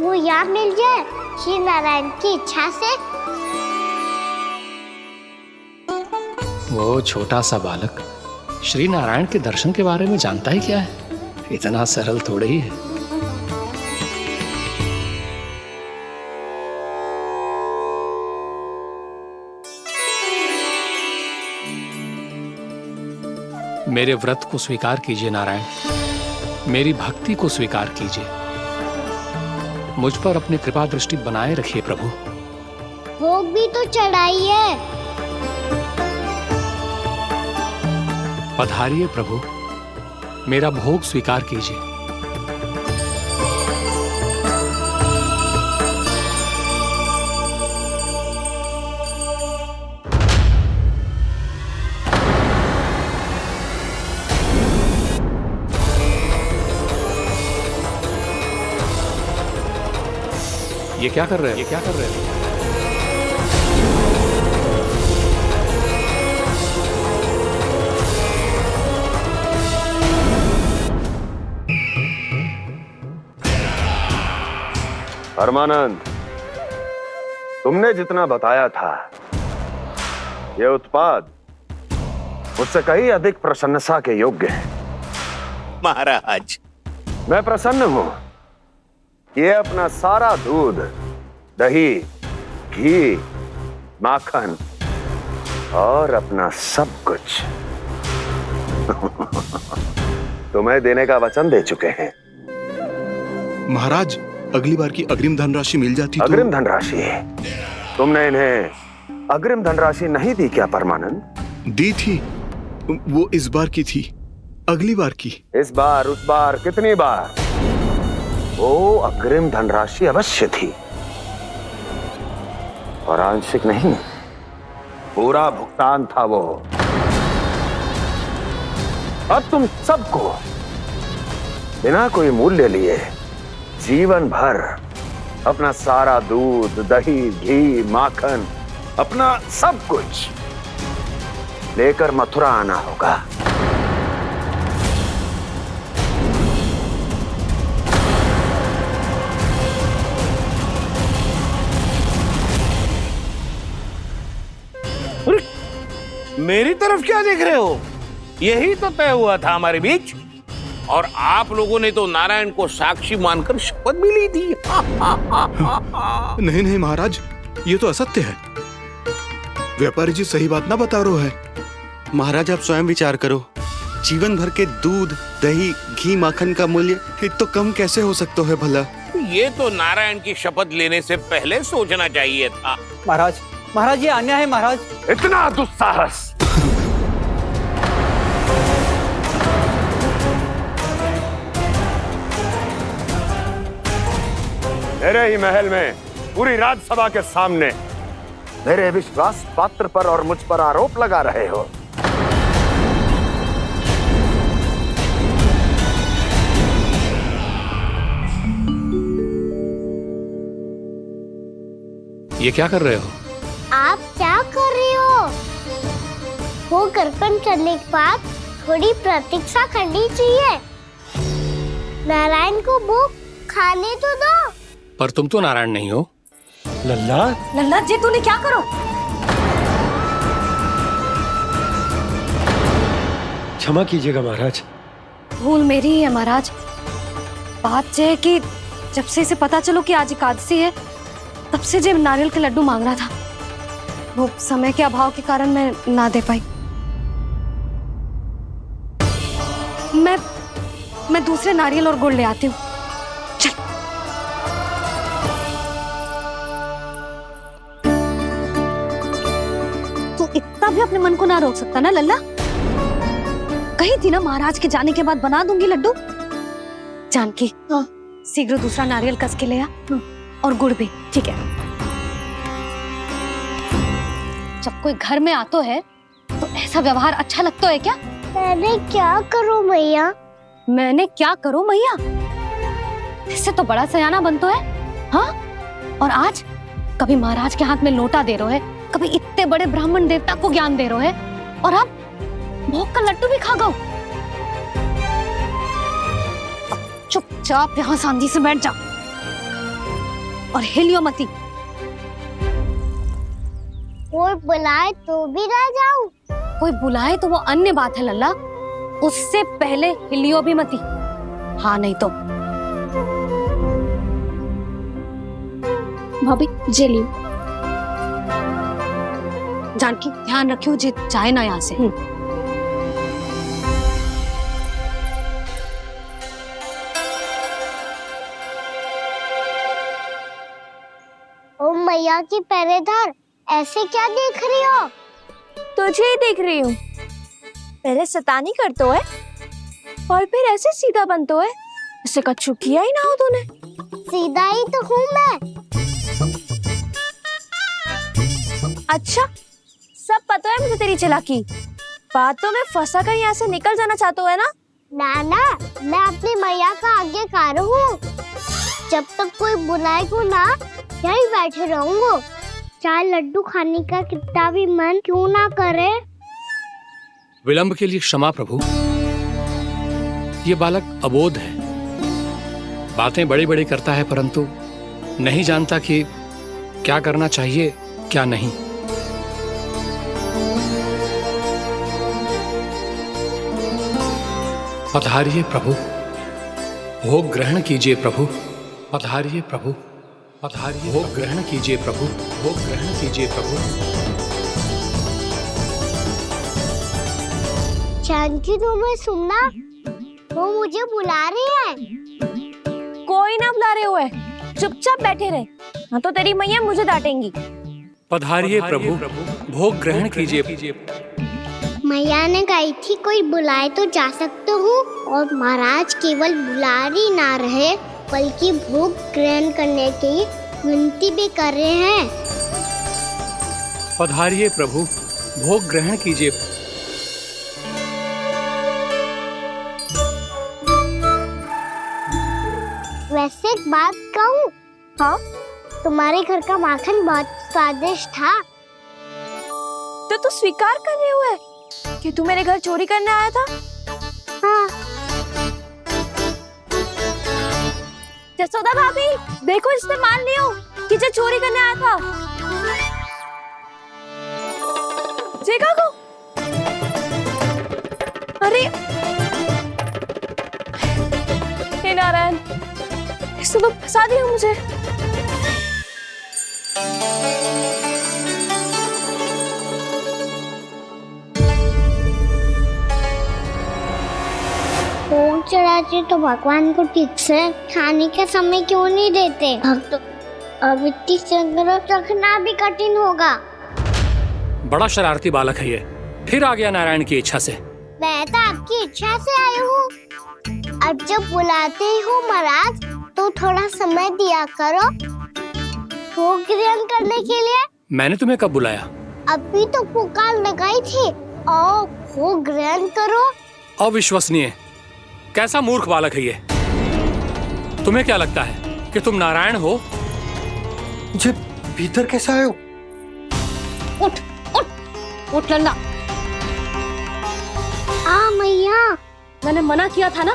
वो याद मिल जाए श्री नारायण की इच्छा से। वो छोटा सा बालक श्री नारायण के दर्शन के बारे में जानता ही क्या है? इतना सरल थोड़े ही है। मेरे व्रत को स्वीकार कीजिए नारायण, मेरी भक्ति को स्वीकार कीजिए, मुझ पर अपनी कृपा दृष्टि बनाए रखिए प्रभु। भोग भी तो चढ़ाइए। पधारिए प्रभु, मेरा भोग स्वीकार कीजिए। ये क्या कर रहे हैं? ये क्या कर रहे हैं? परमानंद, तुमने जितना बताया था, ये उत्पाद मुझसे कहीं अधिक प्रशंसा के योग्य है। महाराज, मैं प्रसन्न हूं। ये अपना सारा दूध, दही, घी, माखन और अपना सब कुछ तुम्हें देने का वचन दे चुके हैं। महाराज, अगली बार की अग्रिम धनराशि मिल जाती तो। अग्रिम धनराशि? तुमने इन्हें अग्रिम धनराशि नहीं दी क्या परमानंद? दी थी, वो इस बार की थी, अगली बार की। इस बार, उस बार, कितनी बार? वो अग्रिम धनराशि अवश्य थी, और आंशिक नहीं, पूरा भुगतान था वो। अब तुम सबको बिना कोई मूल्य लिए जीवन भर अपना सारा दूध, दही, घी, माखन, अपना सब कुछ लेकर मथुरा आना होगा। मेरी तरफ क्या देख रहे हो? यही तो तय हुआ था हमारे बीच, और आप लोगों ने तो नारायण को साक्षी मानकर शपथ भी ली थी। नहीं नहीं महाराज, ये तो असत्य है। व्यापारी जी सही बात ना बता रहे है। महाराज आप स्वयं विचार करो, जीवन भर के दूध, दही, घी, माखन का मूल्य तो कम कैसे हो सकता है भला? ये तो नारायण की शपथ लेने से पहले सोचना चाहिए था। महाराज ये अन्याय है महाराज। इतना दुस्साहस! मेरे ही महल में पूरी राज्यसभा के सामने मेरे विश्वास पात्र पर और मुझ पर आरोप लगा रहे हो। ये क्या कर रहे हो? आप क्या कर रहे हो? वो करकन चलने के बाद थोड़ी प्रतीक्षा करनी चाहिए। नारायण को भूख खाने तो दो। पर तुम तो नारायण नहीं हो। लल्ला, लल्ला जी तूने क्या करो? क्षमा कीजिएगा महाराज। भूल मेरी ही है महाराज। बात यह है कि जब से इसे पता चलो कि आज एकादशी है, तब से जब नारियल के लड्डू मांग रहा था, वो समय के अभाव के कारण मैं ना दे पाई। मैं दूसरे नारियल और गुड़ ले आती हूँ। चल। तू इतना भी अपने मन को ना रोक सकता ना लल्ला? कही थी ना महाराज के जाने के बाद बना दूंगी लड्डू। जानकी, शीघ्र दूसरा नारियल कस के ले आ, और गुड़ भी। ठीक है। जब कोई घर में आतो है तो ऐसा व्यवहार अच्छा लगता है क्या? मैंने क्या करूं मैया? मैंने क्या करूं मैया? इससे तो बड़ा सयाना बनतो है। हाँ? और आज कभी महाराज के हाथ में लोटा दे रहे है, कभी इतने बड़े ब्राह्मण देवता को ज्ञान दे रहे है, और अब भोग का लड्डू भी खा गो। चुपचाप यहाँ शांति से बैठ जा और हिलियो मती। कोई बुलाए तो भी ना जाऊं? कोई बुलाए तो वो अन्य बात है लल्ला, उससे पहले हिलियो भी मती। हाँ नहीं तो। भाभी जे लियो। जानकी ध्यान रखियो जे जाए ना यहाँ से। ओ मैया की पहरेदार, ऐसे क्या देख रही हो? तुझे ही देख रही हूँ। पहले शैतानी करतो है और फिर ऐसे सीधा बनतो है। ऐसे कछु किया ही ना हो तूने। सीधा ही तो हूँ मैं। अच्छा, सब पता है मुझे तेरी चालाकी। बातों में फंसा कर यहाँ से निकल जाना चाहते हो है ना? नाना, मैं अपनी मैया का आज्ञाकार हूँ। जब तक कोई बुलाएगा ना, यहीं बैठे रहूंगा। चाहे लड्डू खाने का कितना भी मन क्यों ना करे। विलंब के लिए क्षमा प्रभु। ये बालक अबोध है, बातें बड़ी बड़ी करता है, परंतु नहीं जानता कि क्या करना चाहिए क्या नहीं। पधारिए प्रभु, भोग ग्रहण कीजिए प्रभु। पधारिए प्रभु, पधारिए। भोग ग्रहण कीजिए प्रभु, भोग ग्रहण कीजिए प्रभु। जानकी, तुम्हें सुनना, वो मुझे बुला रही है। कोई ना बुला रहे हुए, चुपचाप बैठे रहे। हाँ तो तेरी मैया मुझे डांटेंगी। पधारिए प्रभु, भोग ग्रहण कीजिए। मैया ने कही थी कोई बुलाए तो जा सकते हूँ, और महाराज केवल बुला ही ना रहे बल्कि भोग ग्रहण करने की विनती भी कर रहे हैं। पधारिए प्रभु, भोग ग्रहण कीजिए। वैसे एक बात कहूँ? हाँ? तुम्हारे घर का माखन बहुत स्वादिष्ट था। तो तू स्वीकार कर रहे हुए कि तू मेरे घर चोरी करने आया था? हाँ। जसोदा भाभी, देखो इसने मान लियो कि जो चोरी करने आया था। देखा को? अरे हे नारायण, इसने तो फंसा दिया मुझे। भोग चढ़ाते तो भगवान को ठीक से खाने का समय क्यों नहीं देते? भक्तों अब इतनी संग्रह रखना भी कठिन होगा। बड़ा शरारती बालक है ये, फिर आ गया नारायण की इच्छा से। मैं तो आपकी इच्छा से आई हूँ। अब जब बुलाते हो महाराज तो थोड़ा समय दिया करो भोग ग्रहण करने के लिए। मैंने तुम्हें कब बुलाया? अभी तो पुकार लगाई थी, आओ भोग ग्रहण करो। अविश्वसनीय, कैसा मूर्ख बालक है ये। तुम्हें क्या लगता है कि तुम नारायण हो? मुझे भीतर कैसे आए हो? उठ उठ उठ लल्ला। मैया, मैंने मना किया था ना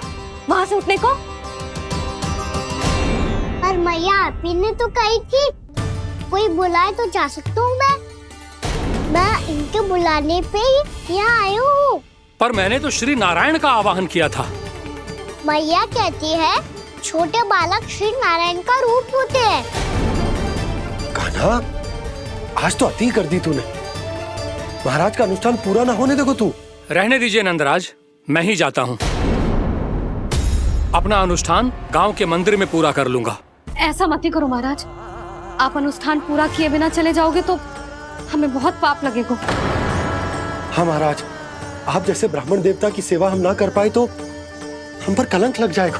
वहां से उठने को। पर मैया आपी ने तो कही थी कोई बुलाए तो जा सकता हूँ मैं इनके बुलाने पे ही यहाँ आई हूँ। पर मैंने तो श्री नारायण का आवाहन किया था। मैया कहती है छोटे बालक श्री नारायण का रूप होते हैं। कान्हा, आज तो अति कर दी तूने। महाराज का अनुष्ठान पूरा ना होने देखो तू। रहने दीजिए नंदराज, मैं ही जाता हूँ। अपना अनुष्ठान गांव के मंदिर में पूरा कर लूंगा। ऐसा मत ही करो महाराज, आप अनुष्ठान पूरा किए बिना चले जाओगे तो हमें बहुत पाप लगेगा। हाँ महाराज, आप जैसे ब्राह्मण देवता की सेवा हम ना कर पाए तो हम पर कलंक लग जाएगा।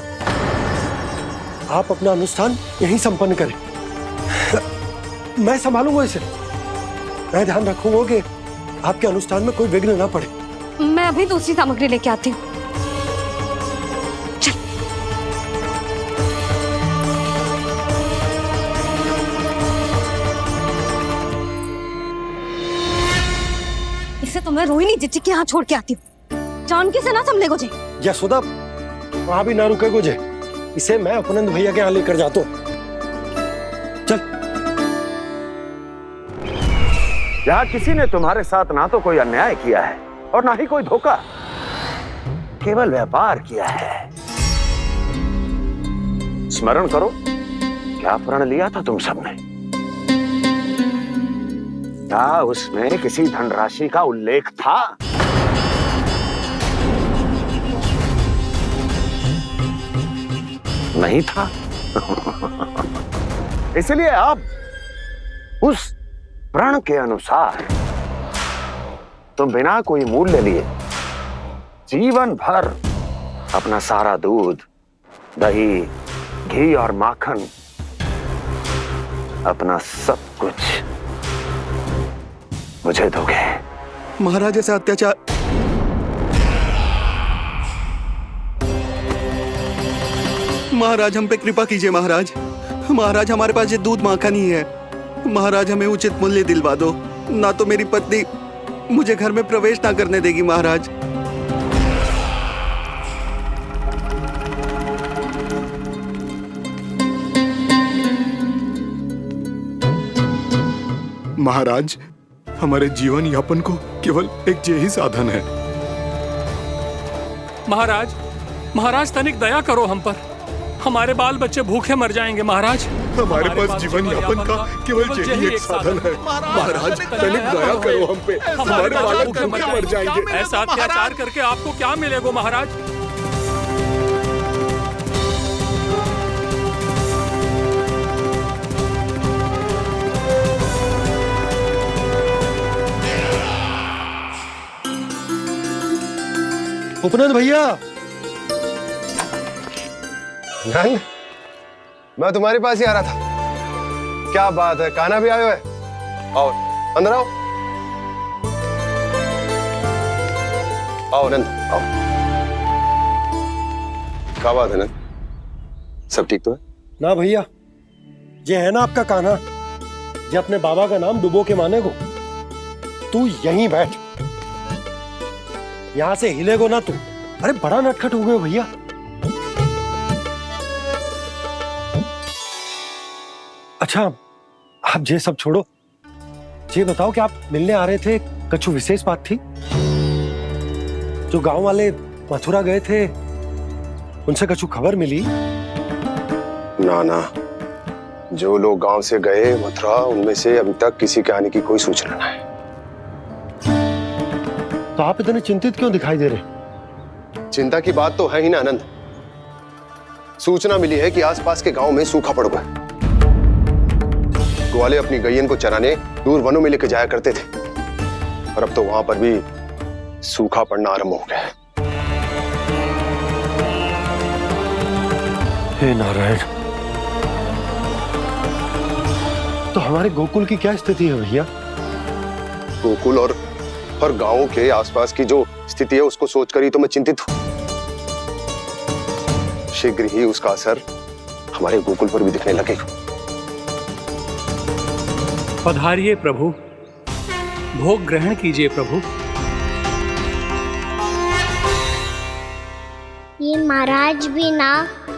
आप अपना अनुष्ठान यहीं संपन्न करें, मैं संभालूंगा इसे। मैं ध्यान रखूंगा कि आपके अनुष्ठान में कोई विघ्न ना पड़े। मैं अभी दूसरी सामग्री लेके आती हूँ। इसे तो मैं रोहिणी जीजी के यहाँ छोड़ के आती हूँ। जानकी से ना समझे गुजे। यशोदा, वहां भी ना रुके गुजे। इसे मैं अपनंद भैया के यहाँ लेकर जाता हूँ। चल। यहाँ किसी ने तुम्हारे साथ ना तो कोई अन्याय किया है और ना ही कोई धोखा, केवल व्यापार किया है। स्मरण करो, क्या प्रण लिया था तुम सबने? क्या उसमें किसी धनराशि का उल्लेख था? नहीं था। इसलिए अब उस प्रण के अनुसार तुम बिना कोई मूल्य लिए जीवन भर अपना सारा दूध, दही, घी और माखन, अपना सब कुछ मुझे दोगे। महाराज ऐसा अत्याचार। महाराज हम पे कृपा कीजिए। महाराज, महाराज हमारे पास ये दूध माखन ही है। महाराज हमें उचित मूल्य दिलवा दो, ना तो मेरी पत्नी मुझे घर में प्रवेश ना करने देगी। महाराज महाराज, हमारे जीवन यापन को केवल एक यही साधन है। महाराज, महाराज तनिक दया करो हम पर। हमारे बाल बच्चे भूखे मर जाएंगे महाराज। हमारे पास जीवन यापन का केवल यही एक साधन है। महाराज तनिक दया करो हम पे, हमारे बालक भूखे मर जाएंगे। ऐसा अत्याचार करके आपको क्या मिलेगा महाराज? उपनंद भैया। नंद, मैं तुम्हारे पास ही आ रहा था। क्या बात है, कान्हा भी आयो है? और अंदर आओ। आओ नंद आओ। क्या बात है नंद, सब ठीक तो है? ना भैया, ये है ना आपका कान्हा, ये अपने बाबा का नाम डुबो के माने को। तू यहीं बैठ, यहां से हिलेगो ना तू। अरे बड़ा नटखट हो गए भैया। अच्छा आप ये सब छोड़ो, ये बताओ कि आप मिलने आ रहे थे, कछु विशेष बात थी? जो गांव वाले मथुरा गए थे उनसे कछु खबर मिली? ना ना, जो लोग गांव से गए मथुरा, उनमें से अभी तक किसी के आने की कोई सूचना नहीं। तो आप इतने चिंतित क्यों दिखाई दे रहे? चिंता की बात तो है ही ना आनंद। सूचना मिली है कि आसपास के गांव में सूखा पड़ गया। ग्वाले अपनी गैयन को चराने दूर वनों में लेकर जाया करते थे, और अब तो वहां पर भी सूखा पड़ना आरंभ हो गया है। हे नारायण, तो हमारे गोकुल की क्या स्थिति है भैया? गोकुल और गांवों के आसपास की जो स्थिति है उसको सोचकर ही तो मैं चिंतित हूं। शीघ्र ही उसका असर हमारे गोकुल पर भी दिखने लगेगा। पधारिए प्रभु, भोग ग्रहण कीजिए प्रभु। ये महाराज भी ना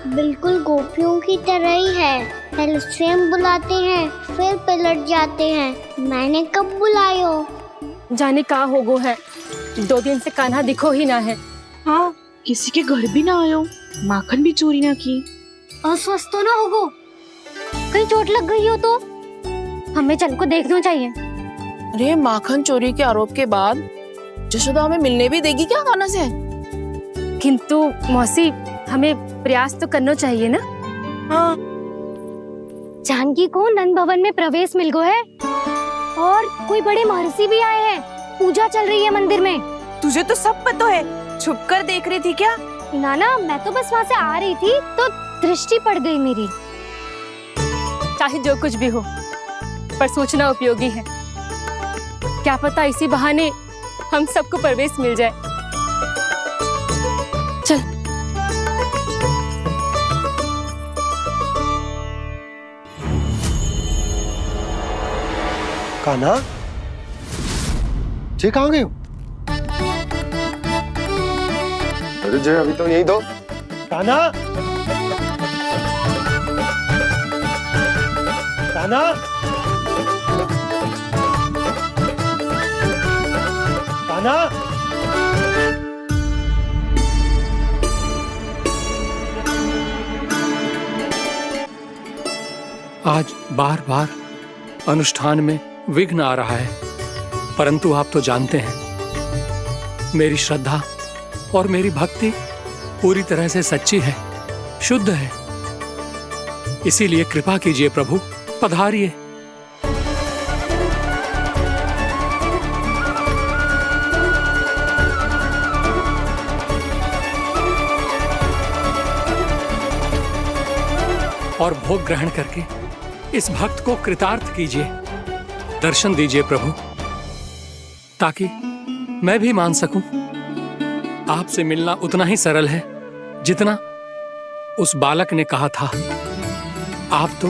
बिल्कुल गोपियों की तरह ही है। पहले स्वयं बुलाते हैं, फिर पलट जाते हैं। मैंने कब बुलाए हो? जाने का होगो है, 2 दिन से कान्हा दिखो ही ना है। हाँ, किसी के घर भी ना आयो, माखन भी चोरी ना की। अस्वस्थ तो ना होगो? कहीं चोट लग गई हो तो? हमें चल को देखना चाहिए। अरे माखन चोरी के आरोप के बाद जशोदा हमें मिलने भी देगी क्या कान्हा से? किंतु मौसी, हमें प्रयास तो करना चाहिए ना। हाँ। जानकी को नंद भवन में प्रवेश मिल गो है, और कोई बड़े महर्षि भी आए हैं। पूजा चल रही है मंदिर में। तुझे तो सब पता है, छुप कर देख रही थी क्या? ना, मैं तो बस वहाँ से आ रही थी तो दृष्टि पड़ गई मेरी। चाहे जो कुछ भी हो, पर सूचना उपयोगी है। क्या पता इसी बहाने हम सबको प्रवेश मिल जाए। चल। कान्हा, जे कहाँ गए हो? अरे जय, अभी तो यही दो। कान्हा, कान्हा, कान्हा। आज बार बार अनुष्ठान में विघ्न आ रहा है, परंतु आप तो जानते हैं मेरी श्रद्धा और मेरी भक्ति पूरी तरह से सच्ची है, शुद्ध है। इसीलिए कृपा कीजिए प्रभु, पधारिए। और भोग ग्रहण करके इस भक्त को कृतार्थ कीजिए। दर्शन दीजिए प्रभु, ताकि मैं भी मान सकूं। आपसे मिलना उतना ही सरल है जितना उस बालक ने कहा था। आप तो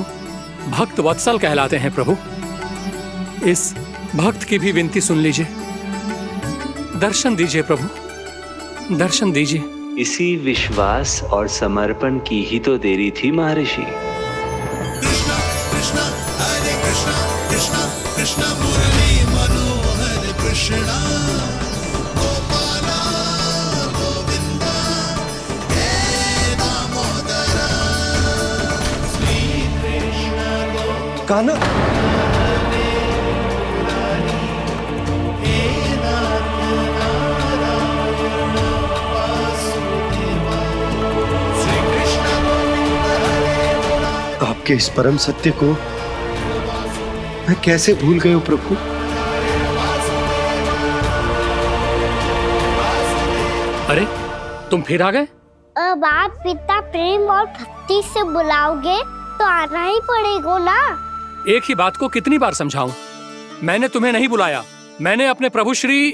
भक्त वत्सल कहलाते हैं प्रभु। इस भक्त की भी विनती सुन लीजिए। दर्शन दीजिए प्रभु, दर्शन दीजिए। इसी विश्वास और समर्पण की ही तो देरी थी महर्षि। कान्हा, आपके इस परम सत्य को मैं कैसे भूल गया हूं प्रभु। अरे तुम फिर आ गए? अब आप पिता प्रेम और भक्ति से बुलाओगे तो आना ही पड़ेगा ना। एक ही बात को कितनी बार समझाऊं? मैंने तुम्हें नहीं बुलाया, मैंने अपने प्रभु श्री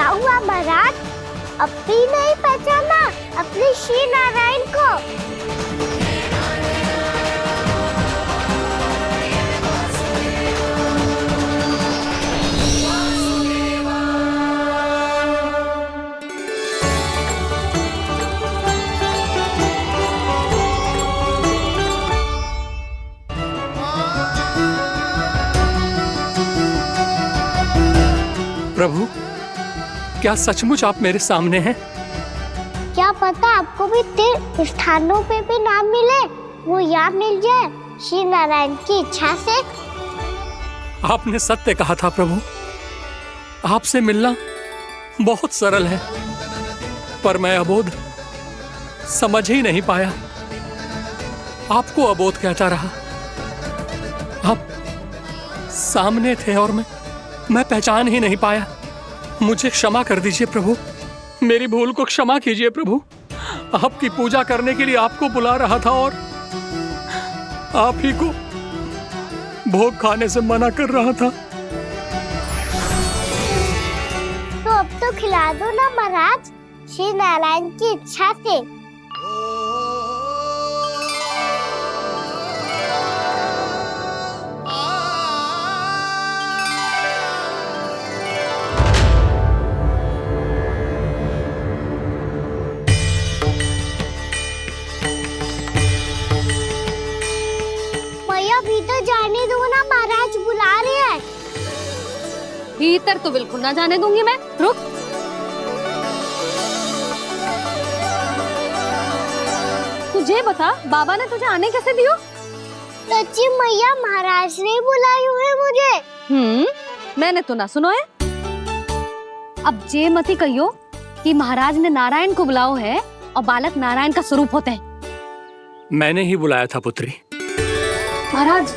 क्या हुआ महाराज? अब भी नहीं पहचाना अपने श्री नारायण को? प्रभु, क्या सचमुच आप मेरे सामने हैं? क्या पता आपको भी तीर्थ स्थानों पे भी नाम मिले, वो यहाँ मिल जाए श्री नारायण की इच्छा से। आपने सत्य कहा था प्रभु, आपसे मिलना बहुत सरल है, पर मैं अबोध समझ ही नहीं पाया। आपको अबोध कहता रहा। आप सामने थे और मैं पहचान ही नहीं पाया। मुझे क्षमा कर दीजिए प्रभु, मेरी भूल को क्षमा कीजिए प्रभु। आपकी पूजा करने के लिए आपको बुला रहा था और आप ही को भोग खाने से मना कर रहा था। तो अब तो खिला दो ना महाराज, श्री नारायण की इच्छा से। भीतर जाने दो ना, महाराज बुला रहे हैं। भीतर तो बिल्कुल ना जाने दूंगी मैं। रुक। तुझे बता, बाबा ने तुझे आने कैसे दियो? सच्ची मैया, महाराज ने बुलाई हुई मुझे। मैंने तो ना सुनो है। अब जे मती कहियो कि महाराज ने नारायण को बुलाओ है और बालक नारायण का स्वरूप होते हैं। मैंने ही बुलाया था पुत्री। महाराज,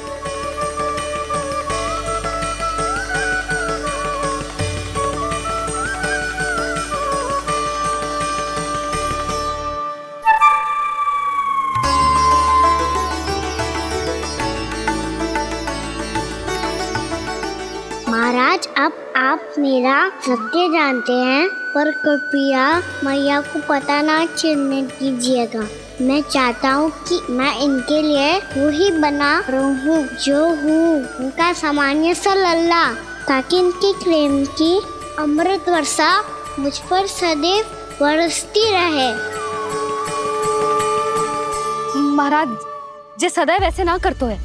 महाराज, अब आप मेरा सत्य जानते हैं, पर कृपया मैया को पता ना चलने दीजिएगा। मैं चाहता हूँ कि मैं इनके लिए वही बना रहूँ जो हूँ, उनका सामान्य सा लल्ला, ताकि इनके प्रेम की अमृत वर्षा मुझ पर सदैव बरसती रहे। महाराज, जे सदैव ऐसे ना करतो है,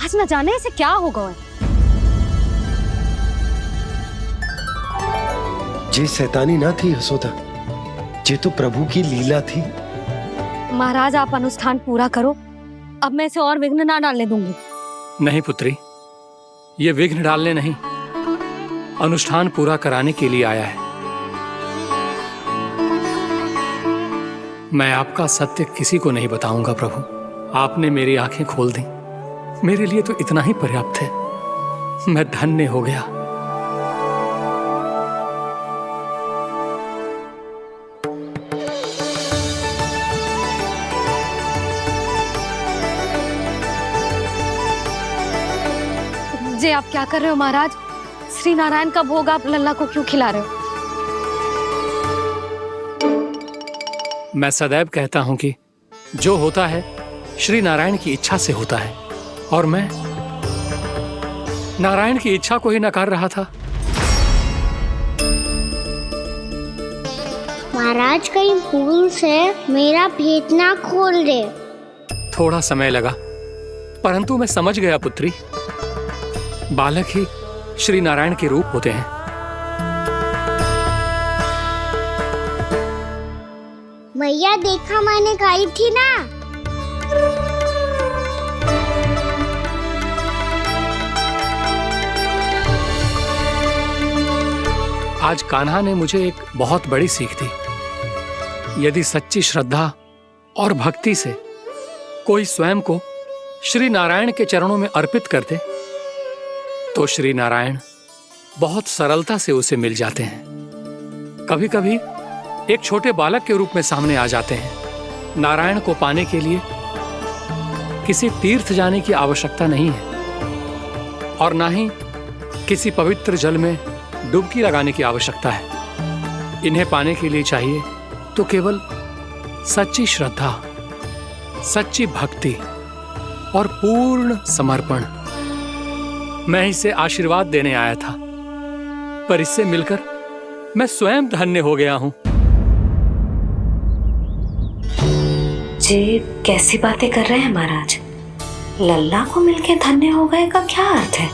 आज न जाने इसे क्या होगा है। जे शैतानी ना थी यशोदा, जे तो प्रभु की लीला थी। महाराज, आप अनुष्ठान पूरा करो, अब मैं इसे और विघ्न ना डालने दूंगी। नहीं पुत्री, ये विघ्न डालने नहीं, अनुष्ठान पूरा कराने के लिए आया है। मैं आपका सत्य किसी को नहीं बताऊंगा प्रभु। आपने मेरी आंखें खोल दी, मेरे लिए तो इतना ही पर्याप्त है। मैं धन्य हो गया। जे आप क्या कर रहे हो महाराज? श्री नारायण का भोग आप लल्ला को क्यों खिला रहे हो? मैं सदैव कहता हूं कि जो होता है श्री नारायण की इच्छा से होता है, और मैं नारायण की इच्छा को ही नकार रहा था। महाराज, कहीं भूल से मेरा भेद ना खोल दे। थोड़ा समय लगा, परंतु मैं समझ गया पुत्री। बालक ही श्री नारायण के रूप होते हैं। मैया, देखा मैंने कही थी ना। आज कान्हा ने मुझे एक बहुत बड़ी सीख दी। यदि सच्ची श्रद्धा और भक्ति से कोई स्वयं को श्री नारायण के चरणों में अर्पित कर दे, तो श्री नारायण बहुत सरलता से उसे मिल जाते हैं। कभी कभी एक छोटे बालक के रूप में सामने आ जाते हैं। नारायण को पाने के लिए किसी तीर्थ जाने की आवश्यकता नहीं है, और ना ही किसी पवित्र जल में डुबकी लगाने की आवश्यकता है। इन्हें पाने के लिए चाहिए तो केवल सच्ची श्रद्धा, सच्ची भक्ति और पूर्ण समर्पण। मैं इसे आशीर्वाद देने आया था, पर इससे मिलकर मैं स्वयं धन्य हो गया हूं। जी कैसी बातें कर रहे हैं महाराज? लल्ला को मिलके धन्य हो गए का क्या अर्थ है?